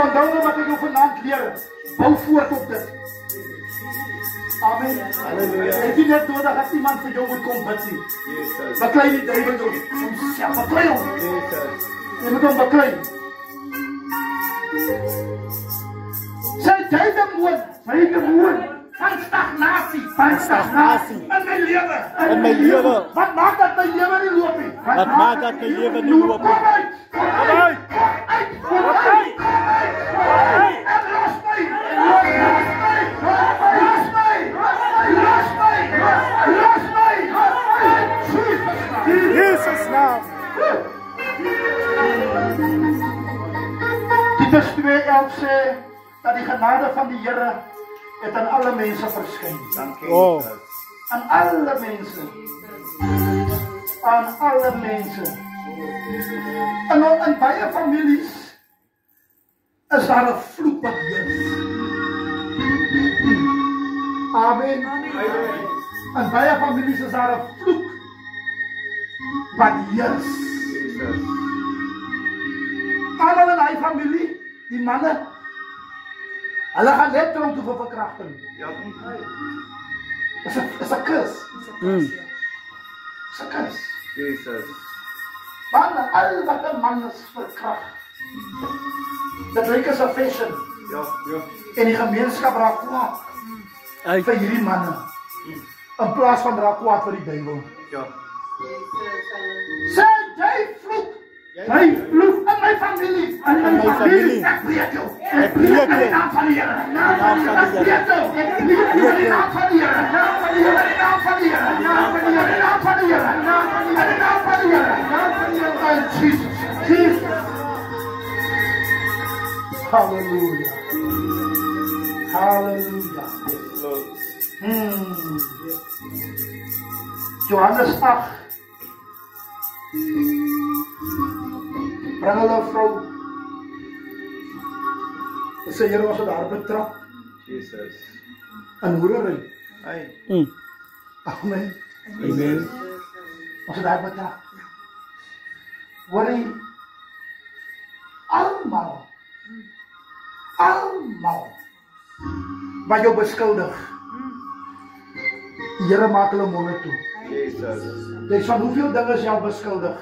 Onthou wat ek jou vanaand leer. Bou voort op dit. Amen. Halleluja. Het jy net nodig dat iemand vir jou moet kom bid nie. Jesus. Beklei die duiwel jou. Homself, beklei hom. Jesus. Jy moet hom beklei. Sy demoon van stagnasie. In my lewe. In my lewe. Wat maak dat my lewe nie loop nie? Wat maak dat my lewe nie loop nie? Kom uit. Kom uit. Kom uit. En los my. Jesus naam. Titus 2:11 sê dat die genade van die Here het aan alle mense verskyn. Dankie. Oh. Aan alle mense. Aan alle mense. En in baie families is daar 'n vloek wat heers. Amen. In baie families is daar 'n vloek wat heers. Jesus. Almal in hy familie, die manne, hulle gaan net tronk toe vir verkrachting. Ja. Is 'n kus. Is 'n kus. Jesus. Man, al wat 'n man is verkragt. Dit lyk as 'n fashion. Ja. Ja. En die gemeenskap raak kwaad Ai. vir hierdie manne. In plaas van raak kwaad vir die duiwel. Ja. Sê jy vloek. Jy vloek in my familie. In my familie. Ek breek jou. Ek breek jou. In die naam van die Here. Ek breek jou. In die naam van die Here. In die naam van die Here. In die naam van die Here. In die naam van die Here. In die naam van die Here. In Jesus. Jesus. Hallelujah. Hallelujah. Lord. Johannes 8. Bring hulle 'n vrou. Dis sê Here was daar betrap Jesus. in hoerery. Ai. Amen. Amen. Was daar betrap. Worry. Almal. Wat jou beskuldig. Die Here maak hulle monde toe. Jesus. Jy van hoeveel dinge is jou beskuldig?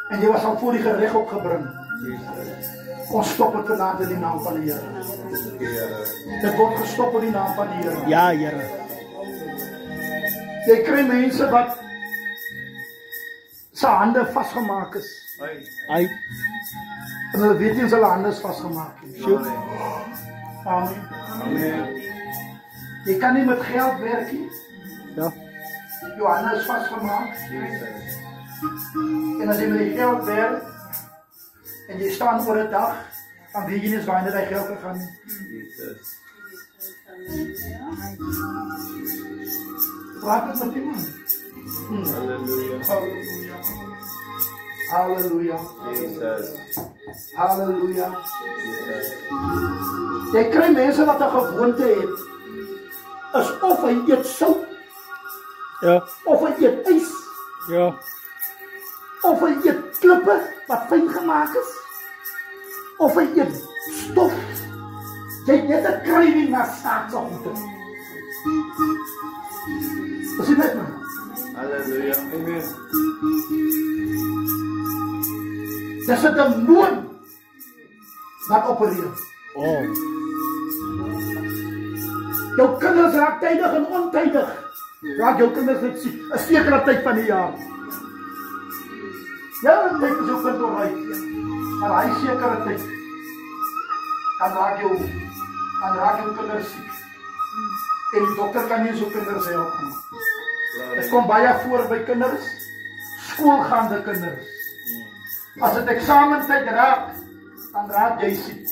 En jy was al voor die gereg opgebring. Jesus. Ons stop het vanaand in die naam van die Here. Here. Dit word gestop in die naam van die Here. Ja, Here. Jy kry mense wat se hande vasgemaak is. Ai. Ai. En hulle weet nie of hulle hande is vasgemaak nie. Glory. Amen. Amen. Jy kan nie met geld werk nie. Ja. Jou hande is vasgemaak. Jesus. En as jy met die geld werk en jy staan oor 'n dag, dan weet jy nie waar jy daai geld gegaan nie. Jesus. Praat het met iemand. Hallelujah. Halleluja. Halleluja. Jesus. Halleluja. Jesus. Jy kry mense wat 'n gewoonte het. Is of hy eet sout, Ja. of hy eet ys, Ja. of hy eet klippe wat fyn gemaak is, of hy eet stof. Jy het net 'n craving na staatse goede. Is dit net my? Hallelujah. Amen. Dis 'n demoon wat opereer. Oh. Jou kinders raak tydig en ontydig. Raak jou kinders net siek. 'n sekere tyd van die jaar. Ja, tyd is ook vir oorheid. Maar hy sekere tyd. Dan raak jou kinders siek. En die dokter kan nie so kinders help nie. Dit kom baie voor by kinders. Skoolgaande kinders. As dit eksamentyd raak, dan raak jy siek.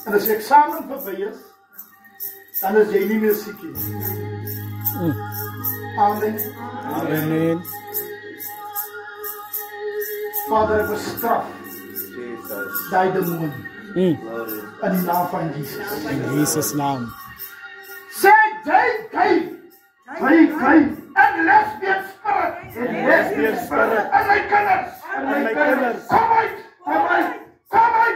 En as die eksamen verby is, dan is jy nie meer siek nie. Amen. Amen. Vader, ek bestraf Jesus. daai demoon Glory. in die naam van Jesus. In Jesus naam. Sê jy gay, en lesbian spirit, in my kinders, In my kinders. Kom uit, kom uit, kom uit.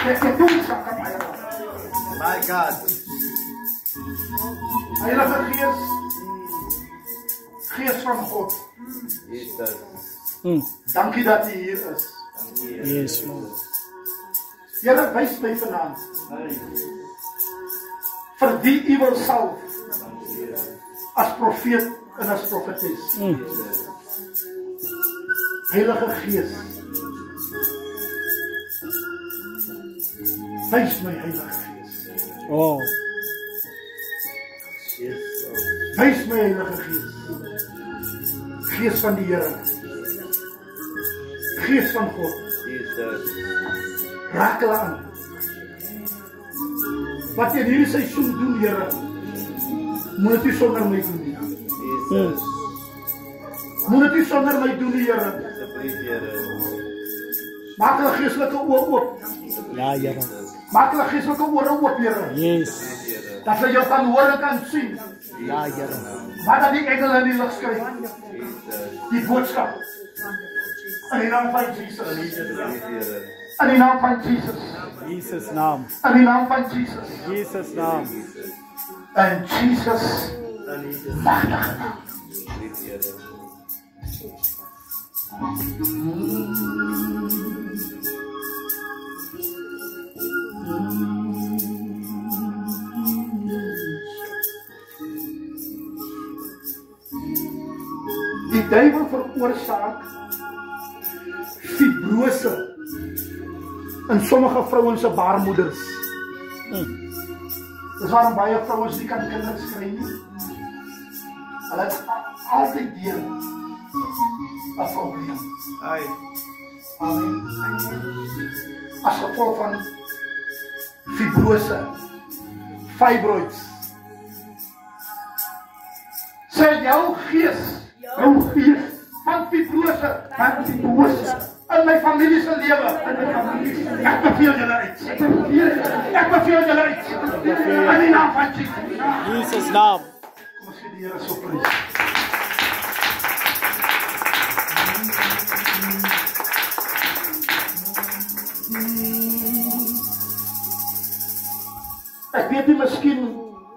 Ek doen sak aan my. My God. Heilige Gees. Gees van God. Jesus. Dankie dat U hier is. Yes, Lord. Here, wys my vanaand. Vir wie U wil salf as profeet en as profetes. Heilige Gees. Wys my, Heilige Gees. Oh, Wys my, Heilige Gees. Gees van die Here. Gees van God. Jesus. Raak hulle aan. Wat jy in hierdie seisoen doen, Here, moet U sonder my doen, nie. Jesus. Moet U sonder my doen, Here. Asseblief, Here. Maak hulle geestelike oë oop. ja, Here. Maak hulle geestelike ore oop, Here. Yes, Here. Dat hulle jou kan hoor en kan sien. ja, Here. Maar dat die engele in die lig skryf. Jesus. Die boodskap. In die naam van Jesus. Asseblief, Here. In die naam van Jesus. Jesus' naam. In die naam van Jesus. Jesus' naam. En Jesus magtige naam. Asseblief, Here. Die duiwel veroorsaak fibrose in sommige vrouens se baarmoeders. Dis waarom baie vrouens nie kan kinders kry nie. Hulle het altyd deur 'n probleem. Ai. Amen. As gevolg van fibrose, fibroids. Sê jou gees van fibrose, in my familie se lewe, ek beveel julle uit. Ek beveel julle uit. In die naam van Jesus. Jesus' naam. Kom ons gee die Here so prys. Ek weet nie, miskien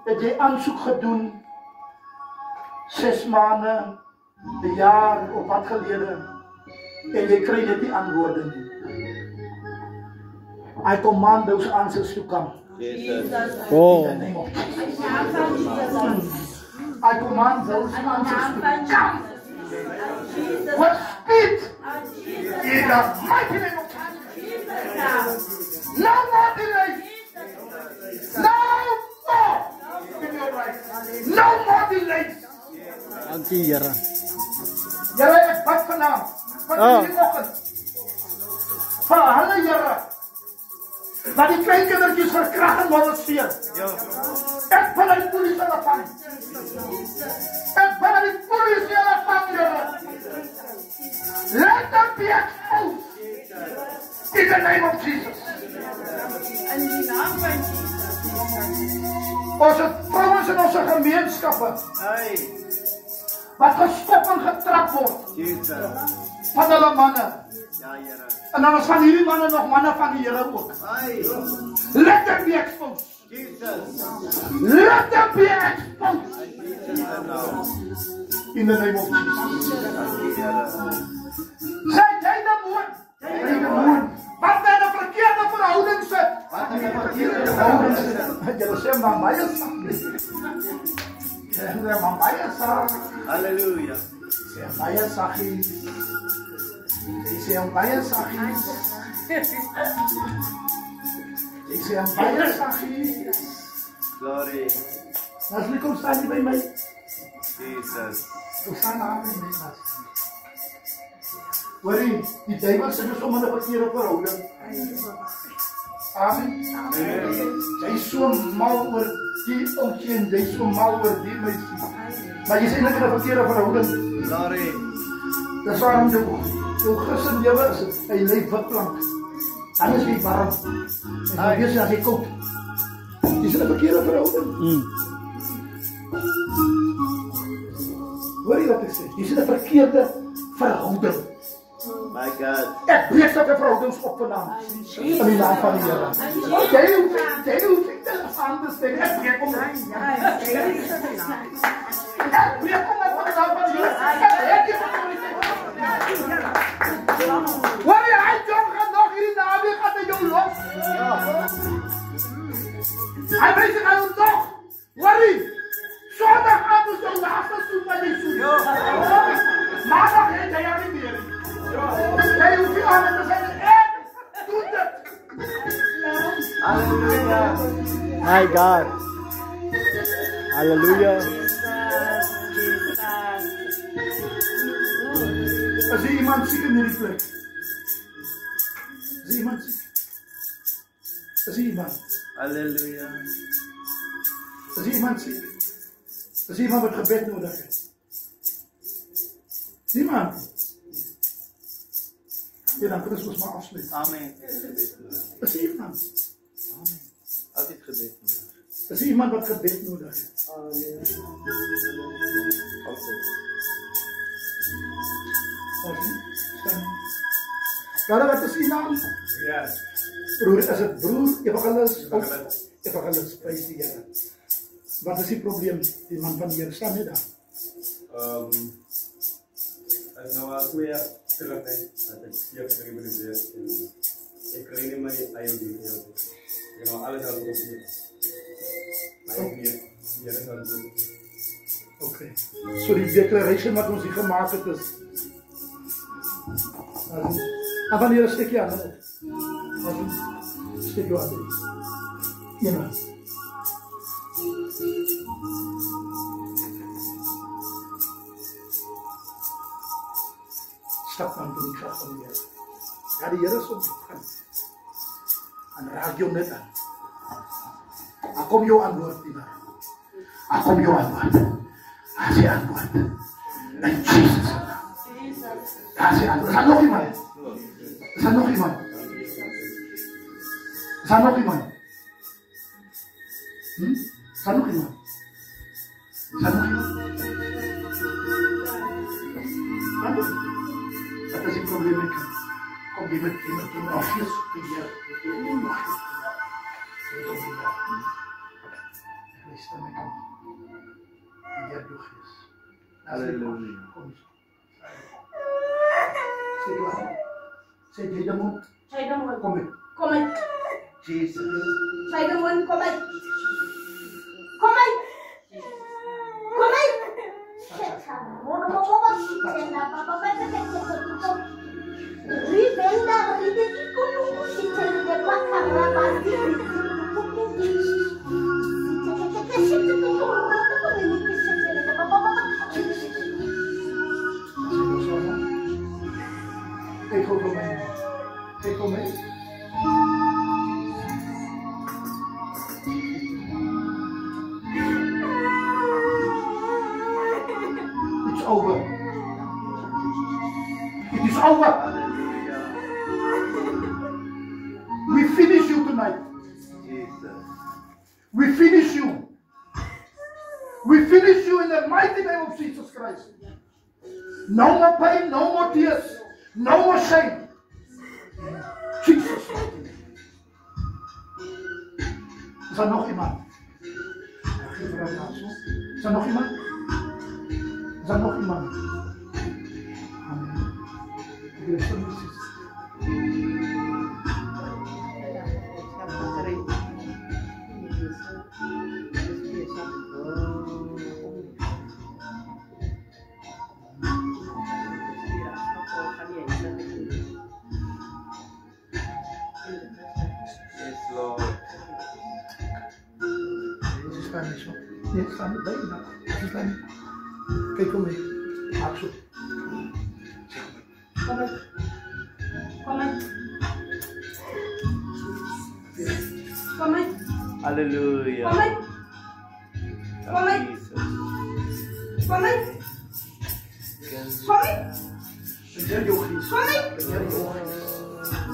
het jy aansoek gedoen 6 maande, 'n jaar of wat gelede en jy kry net nie antwoorde nie. I command those answers to come. Jesus. Oh, In the name of Jesus. I command those answers to come. With speed. In the mighty name of Jesus. No more delay. No more. In your right. No more delays. dankie, Here. Here, ek bid vanaand. Van hierdie oggend. Vir hulle, Here. Dat die kleinkindertjies verkragt en molesteer. Ek wil die polisie hulle vang. Ek wil die polisie hulle vang, Here. Let them be exposed. In the name of Jesus. In die naam van Jesus. Ons het vrouens in onze gemeenskappe Ai. wat gestop en getrap word Jesus. van hulle manne. Ja, Here. En dan is van hierdie manne nog manne van die Here ook. Ai. Let them be exposed. Jesus. Let them be exposed. Jesus naam. In the name of Jesus. Dankie, Here. Sê jy die moon? Jy die moon. Wat jy in 'n verkeerde verhouding sit. Wat het jy verkeerde verhouding sit? Jy sê maar baie sak. Jy maar baie sak. Halleluja. Sê baie sakkie. Jy sê baie sakkie. Jy sê baie sakkie. Glory. As jy kom staan hier by my. Jesus. Kom staan aan my nas. Hoorie, die duiwel sit dus om in 'n verkeerde verhouding. Amen. Jy is so mal oor die ouetjie en jy is so mal oor die meisie. Maar jy is eintlik in 'n verkeerde verhouding. Glory. Dis waarom jou gesin lewe is, hy lê witplank. Dan is jy warm. En dan weet jy as jy koud. Jy is in 'n verkeerde verhouding. Hoor jy wat ek sê? Jy is in 'n verkeerde verhouding. My God. Ek breek sulke verhoudings op vanavond. In die naam van die Here. Jy hoef nie te aan te stem. Ek breek om. Ek breek om van die naam van die Here. Wanneer hy John gaan nog hierdie naweek gaan hy jou los. Hy weet hy gaan nog. Worry. Sondag aand is jou laaste soet wat jy soet. Maandag het jy jou nie meer. Jy hoef nie aan te sê ek doen dit. Hallelujah. My God. Hallelujah. As iemand siek in hierdie plek. As iemand siek. As iemand. Hallelujah. As iemand siek. As iemand wat gebed nodig het. Niemand. Ja, dan kunnen we ons maar afsluiten. Amen. Is iemand? Amen. Altijd gebed nodig. Is iemand wat gebed nodig heeft? Altijd. Ja, wat is die naam? Ja. Broer, is het broer Evangelus? Evangelus, prijs die Here. Wat is die probleem? Die man van die Here staan nie daar. As nou al 2 jaar terug dat ek hier gekregen ben weer en ek kry nie my eie deel. Jy nou alles al opgeneem. Maar ek hier is al doen. Okay. So die declaration wat ons hier gemaak het is en wanneer steek jy aan? Steek jy aan? Ja. Stap aan toe die kracht van die Here. Ja, die Here is op die gang. En raak jou net aan. Ek kom jou antwoord, Tina. Ek kom jou antwoord. As jy antwoord. In Jesus' naam. As jy antwoord. Is daar nog iemand? Is daar nog iemand? Is daar nog iemand? Is daar nog iemand? Is daar nog iemand? Dat is die probleem met kan. Kom jy met al gees op die Heer. Wees dan met kan. Die Heer doe gees. Halleluja. Kom eens. Sê klaar. Sê jy de mond. Sy de mond. Kom uit. Kom uit. Jesus. Sy de mond, kom uit. Kom uit. Kom uit. Kijk goed om mij. Kijk om mij. It's over. It is over. Hallelujah. We finish you tonight. Jesus. We finish you. We finish you in the mighty name of Jesus Christ. No more pain, no more tears, no more shame. Jesus. Is er nog iemand? Is er nog iemand? Is er nog iemand? Amen. Ik wil zo niet Yes, Lord. Nee, sta niet bij je. Sta niet. Kijk om mee. Axel. Kom uit. Kom uit. Kom uit. Hallelujah. Kom uit. Kom uit. Jesus. Kom uit. Kom uit. Ik zeg je ook iets. Kom uit. Ik zeg je ook iets.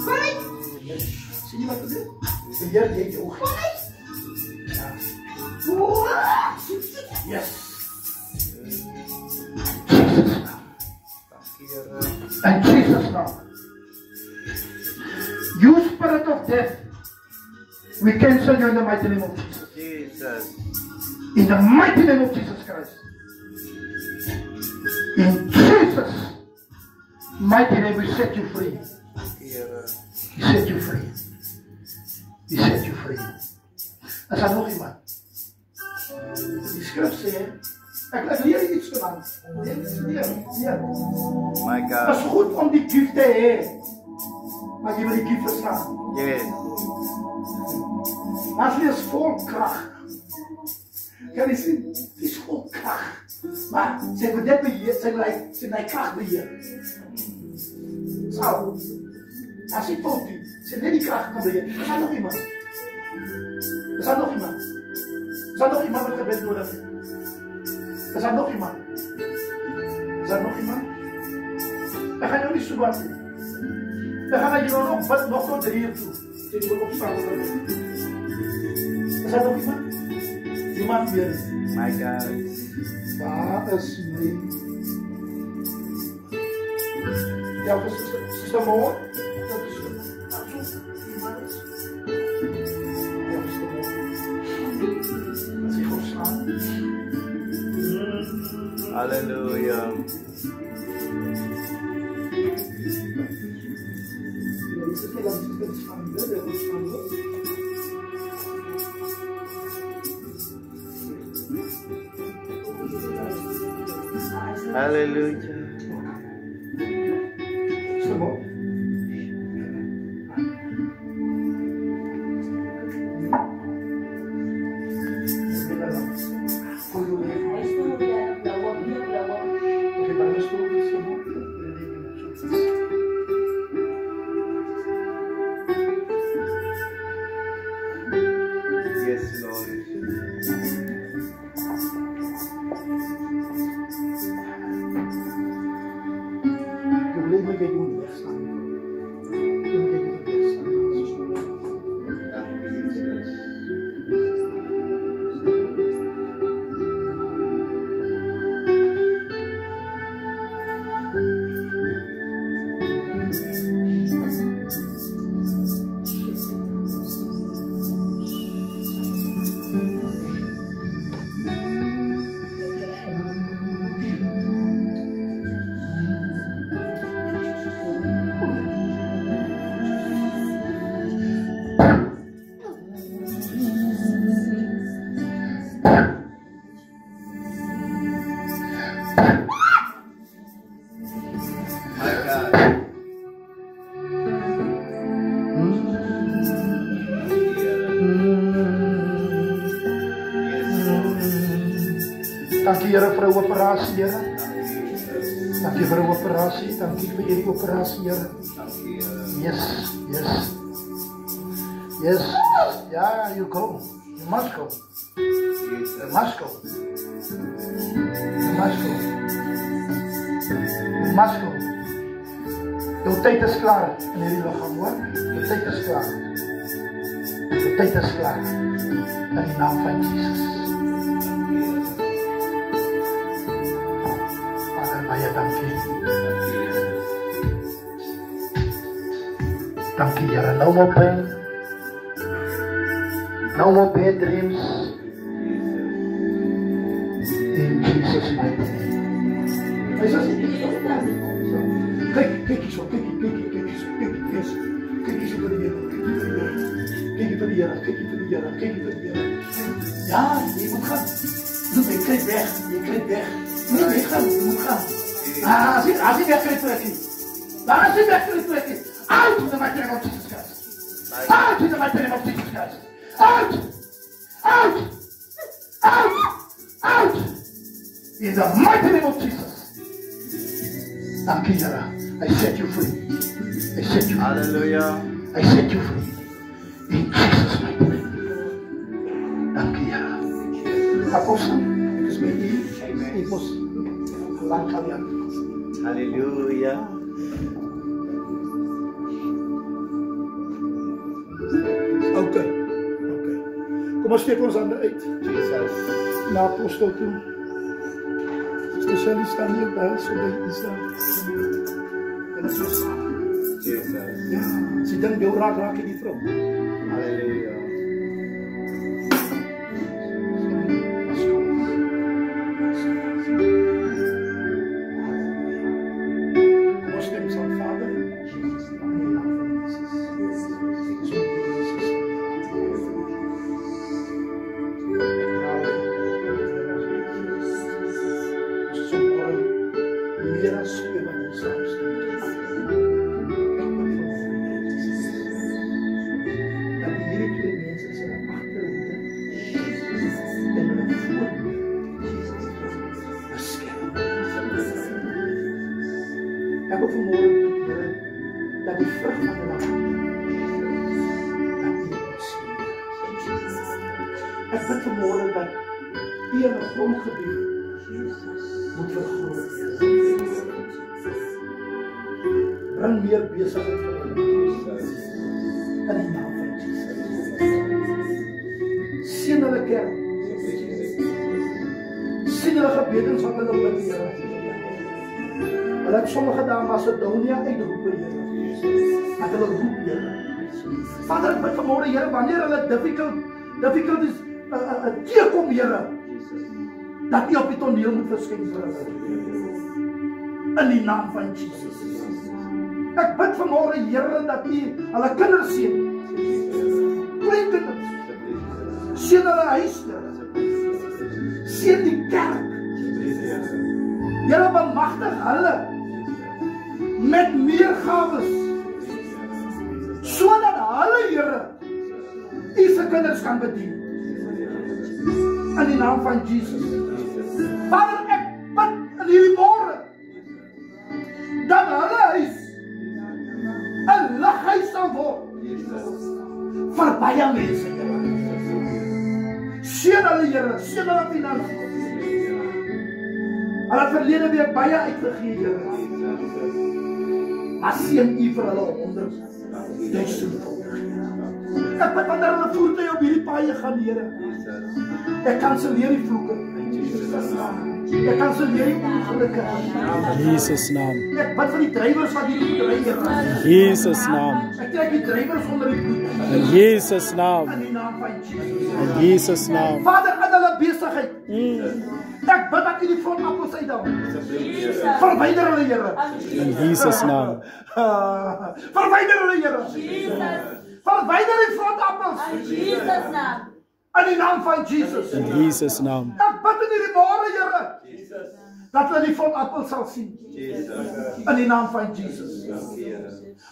Kom uit. Zie je wat het is? Ik zeg je ook iets. Kom uit. Yes. Dank je, Heer. In Jesus' name. You spirit of death, we cancel you in the mighty name of Jesus. Jesus. In the mighty name of Jesus Christ. In Jesus' mighty name, we set you free. We set you free. We set you free. As er nog iemand. Die skrif sê, ek leer iets gedaan. My Het God. is goed om die gift te hê, maar jy wil die gift verstaan. Yes. Maar sy is vol krag. Kan jy sien? Sy is vol krag. Maar sy wil dit beheer, sy wil die krag beheer. Zo. As sy tot die, sy net die krag kan beheer. Er zijn nog iemand. Er zijn nog iemand. Er zijn nog iemand wat gebed nodig heeft. Er zijn nog iemand. Er zijn nog iemand. We gaan jou niet zo wat doen. We gaan jou nog tot 3 uur toe. Die wil opstaan. Er zijn nog iemand. Iemand weer. My God. Waar is my? Ja, zuster Moor. Dat is goed. Ja, zuster Moor. Als je gewoon staan. Hallelujah. Hallelujah. Zuster Moor. Yes, Lord. My God. Dankie Here vir 'n operasie, Here. Dankie vir 'n operasie. Dankie vir hierdie operasie, Here. Yes, yes. Yes. Yeah, you go. You must go. You must go. You must go. You must go. Jou tyd is klaar in hierdie liggaam, hoor. Jou tyd is klaar. Jou tyd is klaar. In die naam van Jesus. Vader, baie dankie. Dankie, Here. No more pain. No more bad dreams. In Jesus' mighty name. Kijk eens zo, kijk eens voor de Heer. Ja, je moet gaan. Je krijgt weg, Nee, je moet gaan. Als je wegkrijgt, trek je. Als je wegkrijgt, trek je. Out in the mighty name of Jesus Christ. Out in the mighty name of Jesus Christ. Out! Out! Out! Out! In the mighty name of Jesus. Thank you, Yara. I set you free. I set you free. Hallelujah. I set you free. In Jesus' mighty name. Thank you, Yara. Apostel, het is met u. Ik moest lang gaan. Hallelujah. Oké. Kom maar, steek ons handen uit. Jesus. Naar apostel toe. Sister Shelly staan hier bij ons, zodat je staat. En dat is zo staan. Jesus. Ja, sy dink jou raak jy die vrou. Hallelujah. Kom ons stem saam, Vader. Ek wil vanmôre bid, Here, dat die vrug van die land dat U sien. Ek bid vanmôre dat U 'n grondgebied moet vergroot. Bring meer besigheid vir hulle. In die naam van Jesus. Sien hulle kerk. Sien hulle gebedens wat hulle bid, Here. Hulle het sommige dae Macedonië uitgeroep, Here. Dat hulle roep, Here. Vader, ek bid vanmôre, Here, wanneer hulle difficulties teekom, Here, dat U op die toneel moet verskyn vir hulle. In die naam van Jesus. Ek bid vanmôre, Here, dat U hulle kinders seën. Kleinkinders. Seën hulle huis, Here. Seën die kerk. Here, bemagtig hulle met meer gawes, sodat hulle, Here, U se kinders kan bedien. In die naam van Jesus. Vader, ek bid in hierdie môre dat hulle huis 'n lighuis sal word vir baie mense, Here. Seën hulle, Here, seën hulle finansies. Hulle het verlede week baie uitgegee, Here. Maar seën U vir hulle 100,000. Ek bid wanneer hulle voertuie op hierdie paaie gaan, Here. Ek kanselleer die vloeke. Ek kanselleer die ongelukke. In Jesus' naam. Ek bid vir die drywers wat hierdie ry, Here. In Jesus' naam. Ek trek die drywers onder die bloed. In Jesus' naam. In die naam van Jesus. In Jesus' naam. Vader, in hulle besigheid. Ek bid dat U die frontappels uithaal. Verwyder hulle, Here. In Jesus' naam. Verwyder hulle, Here. Verwyder die frontappels. In die naam van Jesus. In Jesus' naam. Ek bid in hierdie môre, Here, dat hulle die frontappels sal sien. In die naam van Jesus.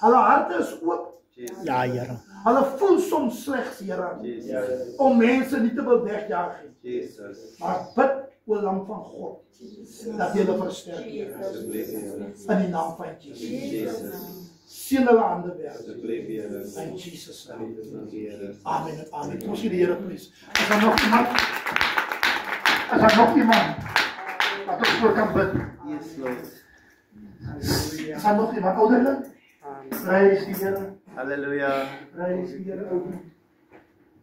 Hulle harte is oop. Ja, Here. Hulle voel soms slegs, Here, om mense nie te wil wegjaag nie. Maar bid, o Lam van God, dat jy hulle versterk, Here. In die naam van Jesus. Seën hulle hande werk. In Jesus' naam. Amen en amen. Kom ons gee die Here prys. Is daar nog iemand? Is daar nog iemand wat ons voor kan bid? Is daar nog iemand? Ouderling? Prys die Here. Hallelujah. Prys die Here, ouderling.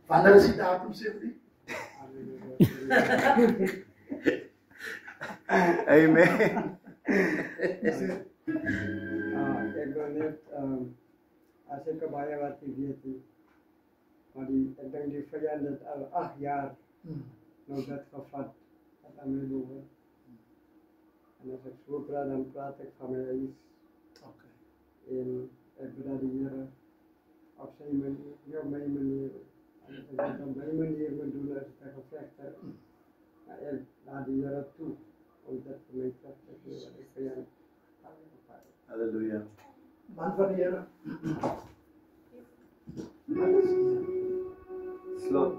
Wanneer is die datum, sê vriend? Amen. Ek wil net as ek baie wat ek weet nie, maar ek dink die vyand het al 8 jaar nou dit gevat wat aan my doen. En as ek so praat, dan praat ek van my huis. En ek bedoel die Here op sy manier, nie op my manier. En as ek op my manier moet doen, as ek gevegter, maar ek laat die Here toe, om dit vir my terug te gee, wat ek vyand. Hallelujah. Man van die Here. Slot.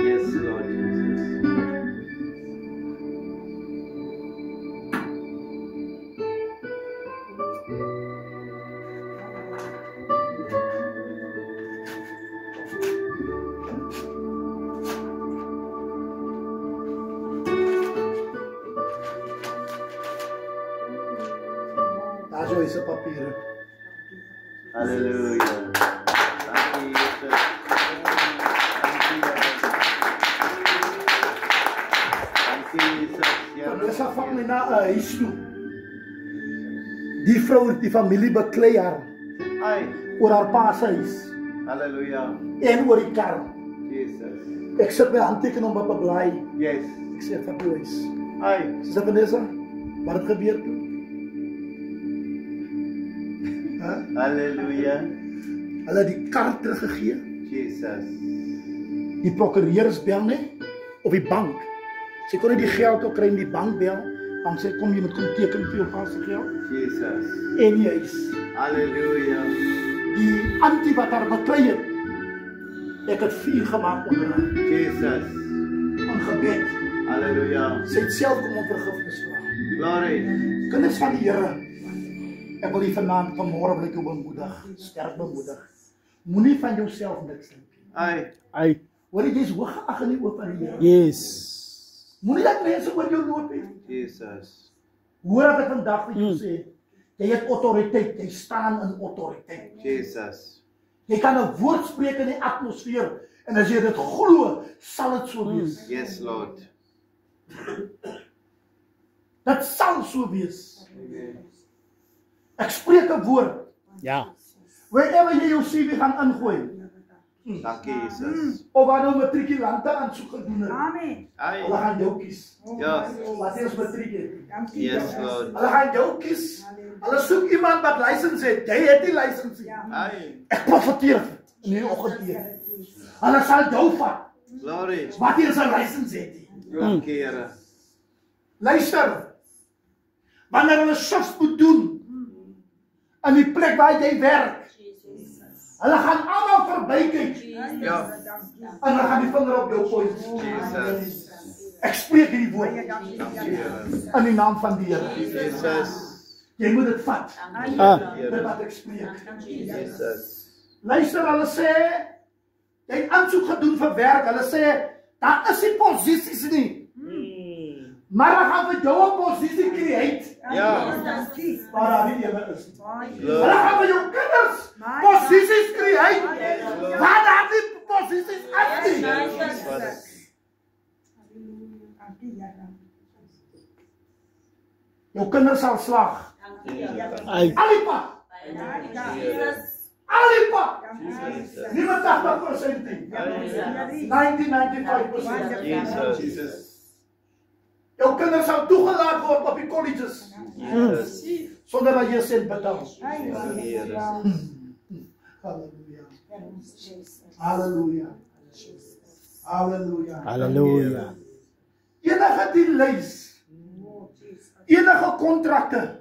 Yes, Lord Jesus. hy se papiere. Hallelujah. Dankie Jesus. Dankie Jesus. Vanessa vat my na 'n huis toe. Die vrou, die familie beklei haar Ai. oor haar pa se huis Hallelujah. en oor die kar. Jesus. Ek sit my handteken om op 'n blaai. Yes. Ek sê vat die huis. Ai. Dis Vanessa, wat het gebeur toe? Hallelujah. Hulle het die kar teruggegee. Jesus. Die prokureurs bel nie of die bank. Sy kon nie die geld ook kry in die bank bel. Dan sê kom jy moet kom teken vir jou pa se geld Jesus. en die huis. Hallelujah. Die antie wat haar beklei het. Ek het 4 gemaak onder haar. Jesus. Aan gebed. Hallelujah. Sy het self kom om vergifnis vra. Glory. Kinders van die Here. Ek wil u vanaand vanmôre wil ek jou bemoedig, sterk bemoedig. Moenie van jouself niks dink. Ai. Ai. Hoor jy is hoog geag in die oë van die Here. Yes. Moenie dat mense oor jou loop nie. Jesus. Hoor wat ek vandag vir jou sê. Jy het autoriteit, jy staan in autoriteit. Jesus. Jy kan 'n woord spreek in die atmosfeer en as jy dit glo, sal dit so wees. Yes, Lord. Dit sal so wees. Amen. Ek spreek 'n woord. Ja. Wherever jy jou CV gaan ingooi, Dankie Jesus. of waar nou matrikulante aansoek gedoen het, Amen. Ai. hulle gaan jou kies. Ja. Wat is matriek het? Yes, Lord. Hulle gaan jou kies. Hulle soek iemand wat lisens het. Jy het nie lisens nie. Ai. Ek profeteer in die oggend hier. Hulle sal jou vat. Glory. Wat jy 'n lisens het nie. Dankie Here. Luister. Wanneer hulle shifts moet doen in die plek waar jy werk, hulle gaan almal verbykyk Ja. en hulle gaan die vinger op jou point. Jesus. Ek spreek hierdie woord Dankie Here. in die naam van die Here. Jesus. Jy moet dit vat. Ah. Dit wat ek spreek. Jesus. Luister, hulle sê jy het aansoek gedoen vir werk. Hulle sê daar is nie posisies nie. Maar hulle gaan vir jou 'n posisie create. Ja. Maar daar nie ene is nie. Hulle Glory. gaan vir jou kinders posisies create. Waar daar nie posisies is nie. Jou kinders sal slag. Ai. Alipad. Alipad. Jesus. Nie met 80% nie. 90-95%. Jesus. Jou kinders sal toegelaat word op die colleges Jesus. sonder dat jy 'n sent betaal. Dankie Here. Halleluja. Halleluja. Halleluja. Halleluja. Enige delays, enige kontrakte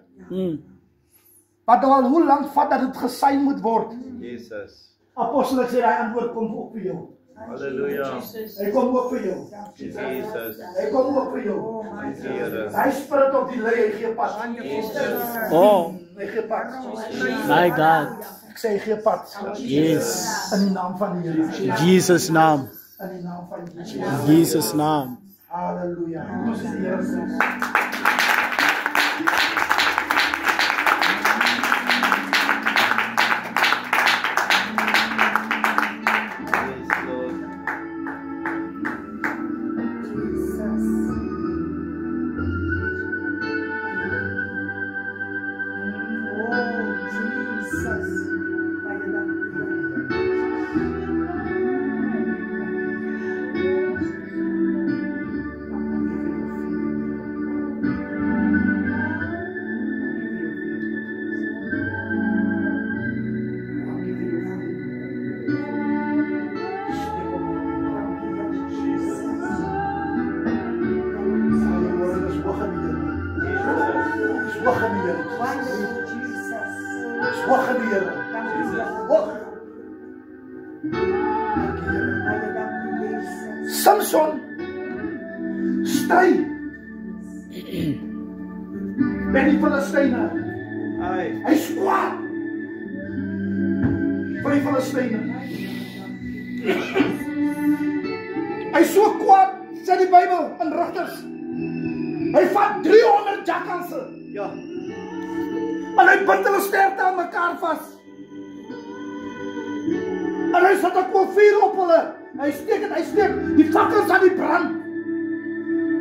wat al hoe lank vat dat dit gesign moet word. Jesus. Apostel sê hy antwoord kom ook vir jou. Hallelujah. Hy kom ook vir jou. Jesus. Hy kom ook vir jou. Dankie Here. Hy spirit of delay, hy gee pad. Oh, Hy gee pad. my God. Ek sê hy gee pad. Yes. In die naam van die Here. In Jesus' naam. In die naam van Jesus. In Jesus' naam. Halleluja. Ons is die Here. Yes, Lord. Samson stry met die Filistyne. Ai. Hy kwaad vir die Filistyne. Hy so kwaad, sê die Bybel in Rigters. Hy vat 300 jakkalse. Ja. En hy bind hulle sterkte aan mekaar vas. En hy sit 'n vuur op hulle. Hy steek die fakkels aan die brand.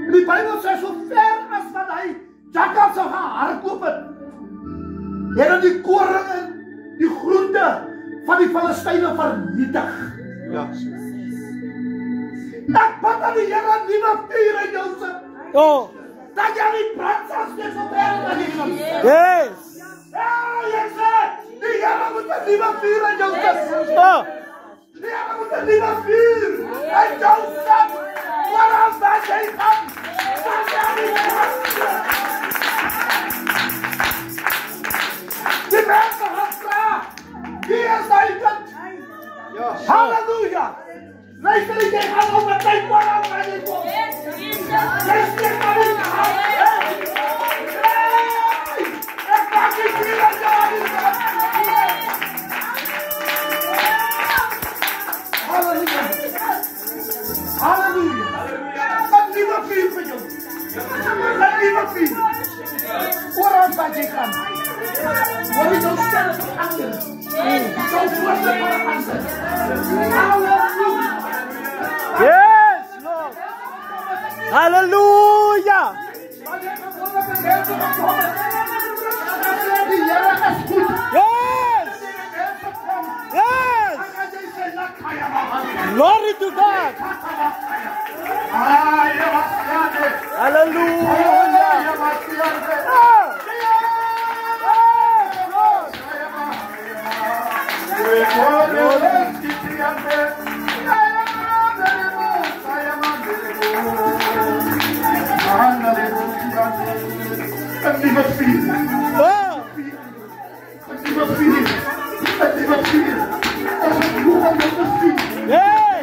En die Bybel sê so ver as wat hy jakkals sou hardloop het. Het hy die koring en die groente van die Filistyne vernietig. Ja. Ek bid aan die Here nuwe vuur in jou sit. Oh, Dat jy nie brand sal steek op aan die grond. yes. Ja, jy sê, die Here moet 'n nuwe vuur in jou sit. Oh, Die Here moet 'n nuwe vuur in jou sit. Waar as jy gaan, dat jy nie brand. Die mense gaan vra, wie is my kind? Ja. Halleluja! Luister, jy gaan op 'n tyd waar jy kom. Luister maar in die hand. Ek maak die vuur aan jou aan die brand. Halleluja! Halleluja! Een nieuwe vuur vir jou. Een nieuwe vuur. Waar wat jy gaan. Waar jy jou stel verander. Jou woorde verander. Halleluja! yes, Lord. Hallelujah. Die Here is goed. Yes, yes. Glory to God. Hallelujah. Oh, yes.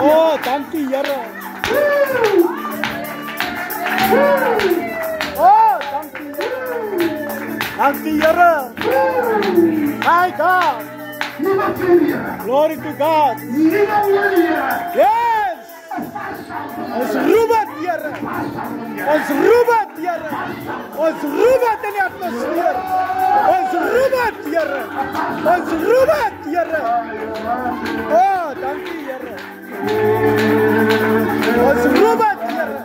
Oh, dankie Here. Oh, dankie Here. Dankie Here. My God. Glory to God. Yes. Ons roep het, Here. Ons roep het, Here. Ons roep het in die atmosfeer. Ons roep het, Here. Ons roep het, Here. Oh, dankie Here. Ons roep het, Here.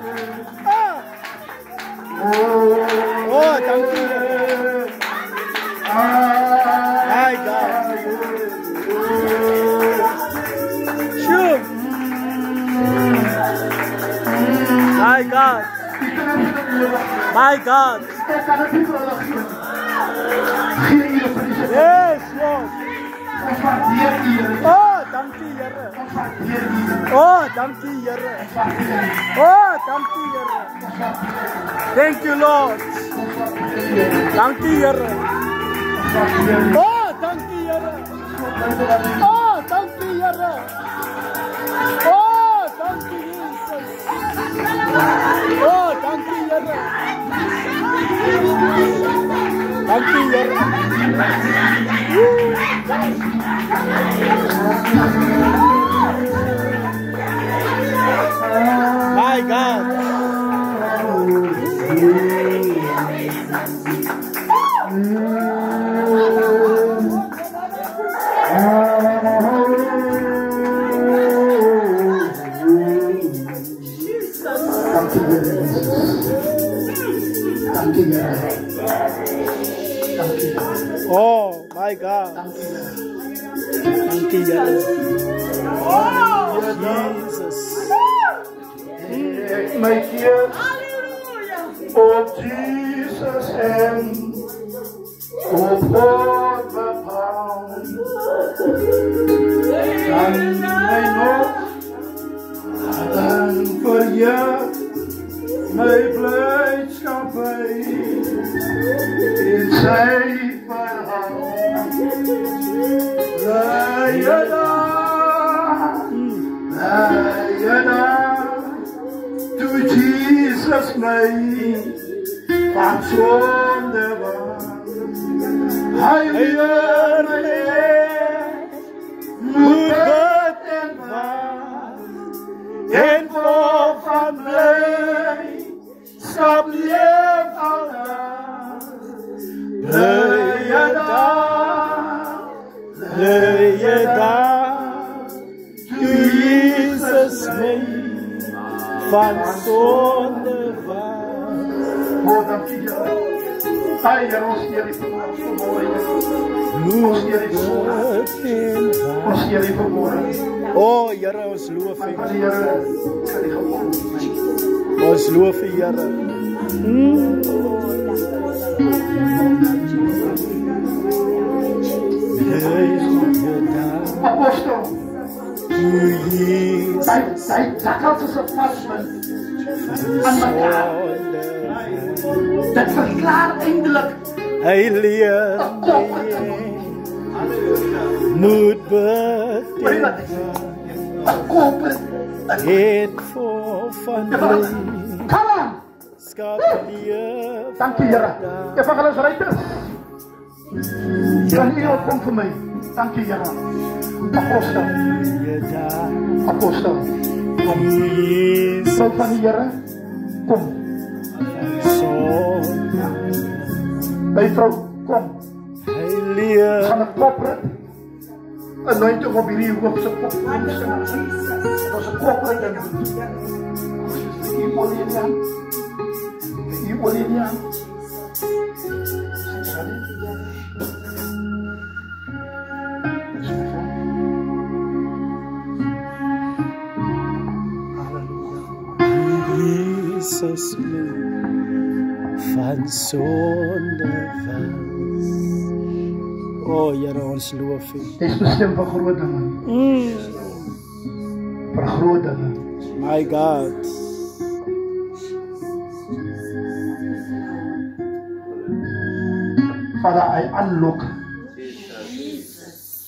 Oh, dankie Here. My God. Sure. My God. My God. Yes, Lord. Oh, dankie Here. Oh, dankie Here. Oh, dankie Here. Thank you, Lord. Dankie Here. Oh, dankie Here. Oh, dankie Here. Oh, dankie Jesus. Oh, dankie Here. Dankie Here. My God. Oh, my God. Thank you, Jesus. My dear, oh Jesus, and oh for the pound, and I know, and for you, my blood shall pay in safer hand. To Jesus name, that's on the one. I hear my name. my van sonde was. Oh, dankie Here. Ai, Here, ons eer U vanmôre. Ons eer U vanmôre. Ons eer U vanmôre. O Here, ons loof U. Want die Here kan die gewoon. Ons loof U, Here. Apostel. Sy takkels is 'n vastpunt aan mekaar. Dit verklaar eindelijk Hy leer moet betekenen het voor van Come on! skap leer. Dankie Here. Evangelis Reuters. Kan U opkom vir my? Dankie Here. Apostel. Apostel. Kom. Vrou van die Here. Kom. My vrou, kom. Hy leer Gaan 'n kopret. 'n noontjie op hierdie hoof se kop. Ons 'n kopret en U Bolivia. U Bolivia. Jesus van sonde was. O Here, ons loof U. Dit is bestem vir groot dinge. Vir groot dinge. My God. Father, I unlock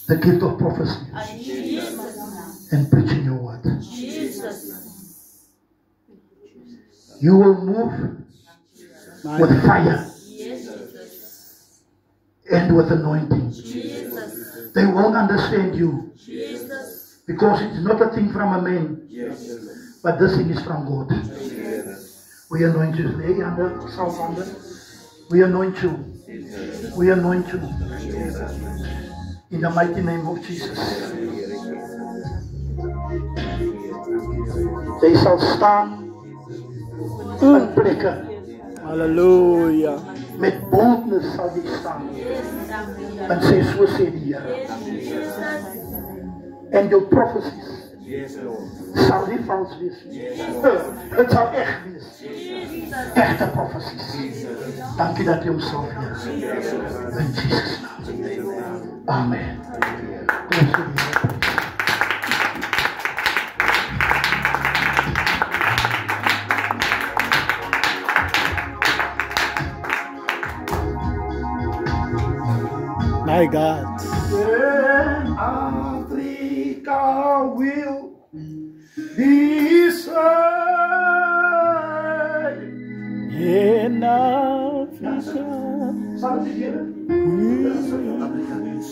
the gift of prophecy and preaching your word. You will move with fire and with anointing. They won't understand you because it's not a thing from a man, but this thing is from God. We anoint you. We anoint you. We anoint you. In the mighty name of Jesus. They shall stand in plekken. Hallelujah. Met boldness sal jy staan. En sê, so sê die Here. En jou prophecies sal nie vals wees nie. Het sal echt wees. Echte prophecies. Dankie dat jy homself Heer. In Jesus naam. Amen. Bless you. My God. When Africa will be saved. In Africa.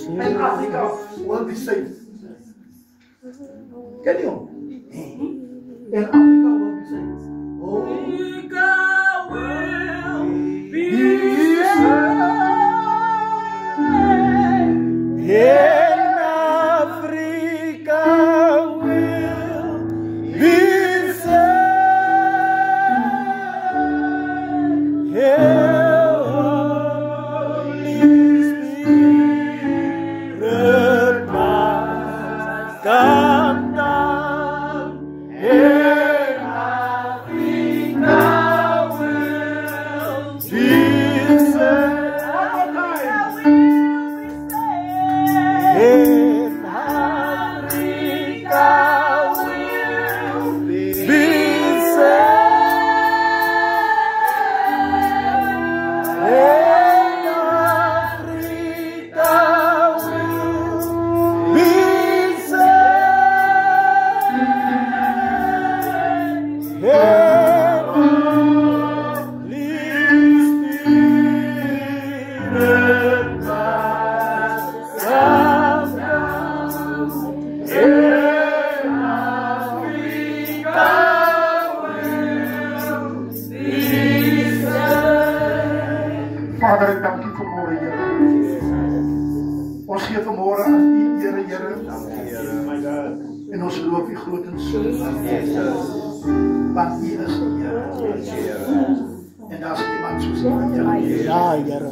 And Africa will be saved. Can you? And Africa will be saved. Africa will be saved. In Africa will be saved. Holy Spirit must come down. In Africa will be saved. In Africa will be saved. In Africa will be saved. Holy Spirit must come down. In Africa will be saved. Vader, ek dank U vanmôre, Here. Ons gee vanmôre aan U, Here, Here. En ons loof U groot en en so. Want U is die Here. En daar is niemand soos U, Here. Ja, Here.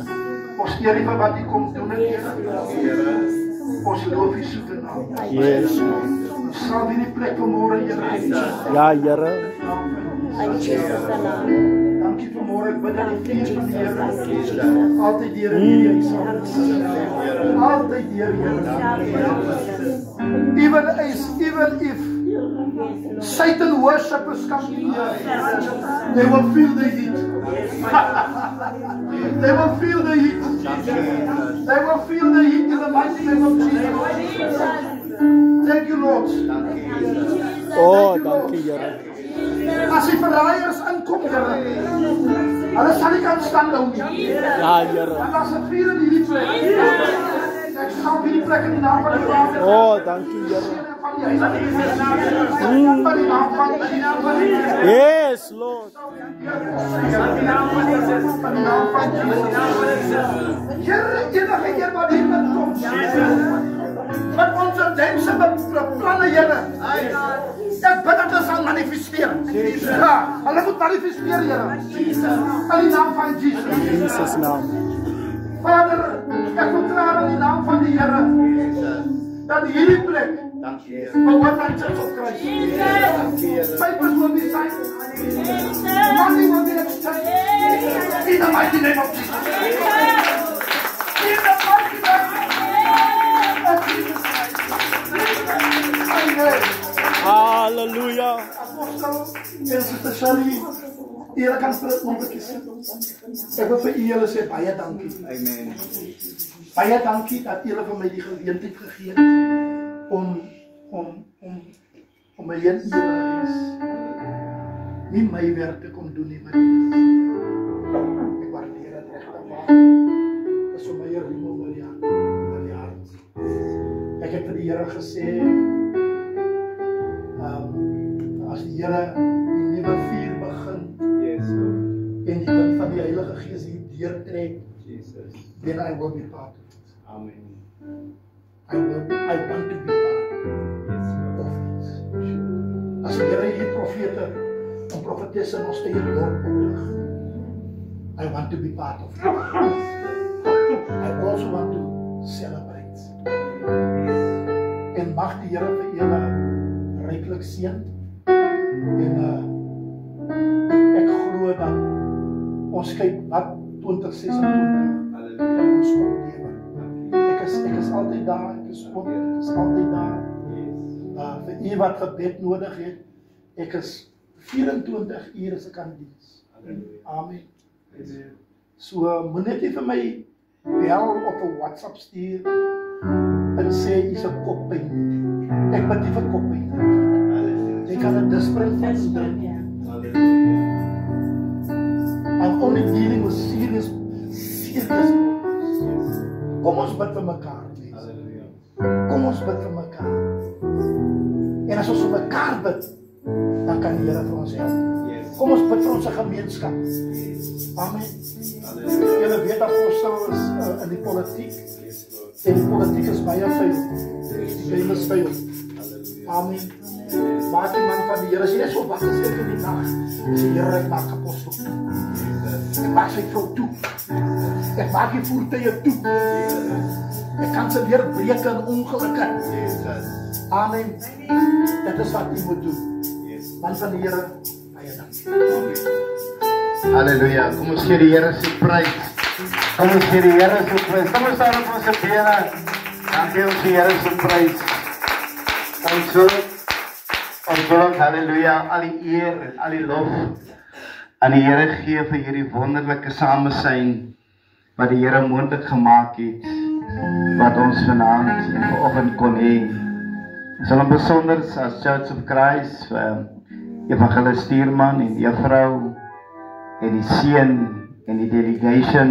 Ons eer U vir wat U kom doen, Here. Ons loof U soete naam. Yes. Ons sal in die plek vanmôre, Here. Ja, Here. Dankie vanmôre, ek bid dat die vrede van die Here altyd deur hierdie huis sal wees. Altyd deur Here. Even if Satan worship is coming here, they will feel the heat. They will feel the heat. They will feel the heat in the mighty name of Jesus. Thank you, Lord. Oh, dankie, Here. As die verraaiers inkom, Here, hulle sal nie kan stand hou nie. Ja, Here. En as 'n vuur in hierdie plek, ek sal hierdie plek in die naam van die Vader. Oh, dankie, Here. Van die naam van Jesus. Yes, Lord. Here, enige een wat hier met kom, met onze dense plannen, Here, ek bid dat dit sal manifesteer. Ja, hulle moet manifesteer, Here. In die naam van Jesus. In Jesus' naam. Vader, ek verklaar in die naam van die Here dat hierdie plek behoort aan Church of Christ. Papers will be signed. Money will be exchanged. In the mighty name of Jesus. In the mighty name of Jesus Christ. Amen. Hallelujah. Apostel en Sister Shirley, Here kan vir dit nog kies. Ek wil vir julle sê baie dankie. Amen. Baie dankie dat julle vir my die geleentheid gegee het om my in julle huis nie my werk te kom doen nie, maar ek waardeer dit regtig baie. Dit is vir my 'n riem oor die hart. Ek het vir die Here gesê, as die Here die nuwe vuur begin, Yes, Lord. en die wind van die Heilige Gees hier deurtrek, Jesus. then I will be part of it. Amen. I want to be part Yes, Lord. of it. As die Here hierdie profete en profetesse in ons eie dorp oprig, I want to be part of it. I also want to celebrate. En mag die Here vir julle ryklik seën. En ek glo dat ons kyk wat 2026 van ons kom lewe. Ek is altyd daar, ek is altyd daar. Vir u wat gebed nodig het, ek is 24 ure as ek kan diens. Amen. So moet net nie vir my bel op 'n WhatsApp stuur en sê is 'n koppyn. Ek bid nie vir koppyn. Jy kan 'n disprin van doen. I'm only dealing with serious problems. Kom ons bid vir mekaar. Kom ons bid vir mekaar. En as ons vir mekaar bid, dan kan die Here vir ons help. Kom ons bid vir ons gemeenskap. Amen. Julle weet apostel is in die politiek. En die politiek is baie vuil. Die Bybel is vuil. Amen. Maar die man van die Here sê, so wakker is ek in die nag. Sê, Here, ek maak apostel. Ek maak sy vrou toe. Ek maak die voertuie toe. Ek kan se weer breek in ongelukke. Amen. Dit is wat u moet doen. Man van die Here, baie dankie. Halleluja. Kom ons gee die Here se prys. Kom ons gee die Here se prys. Kom ons staan op ons bene. Dan gee ons die Here se prys. Ons wil halleluja, al die eer en al die lof aan die Here gee vir hierdie wonderlike samesyn wat die Here moontlik gemaak het, wat ons vanaand en vanoggend kon hê. Ons wil besonder as Church of Christ, Evangelis Stuurman en juffrou en die seun en die delegation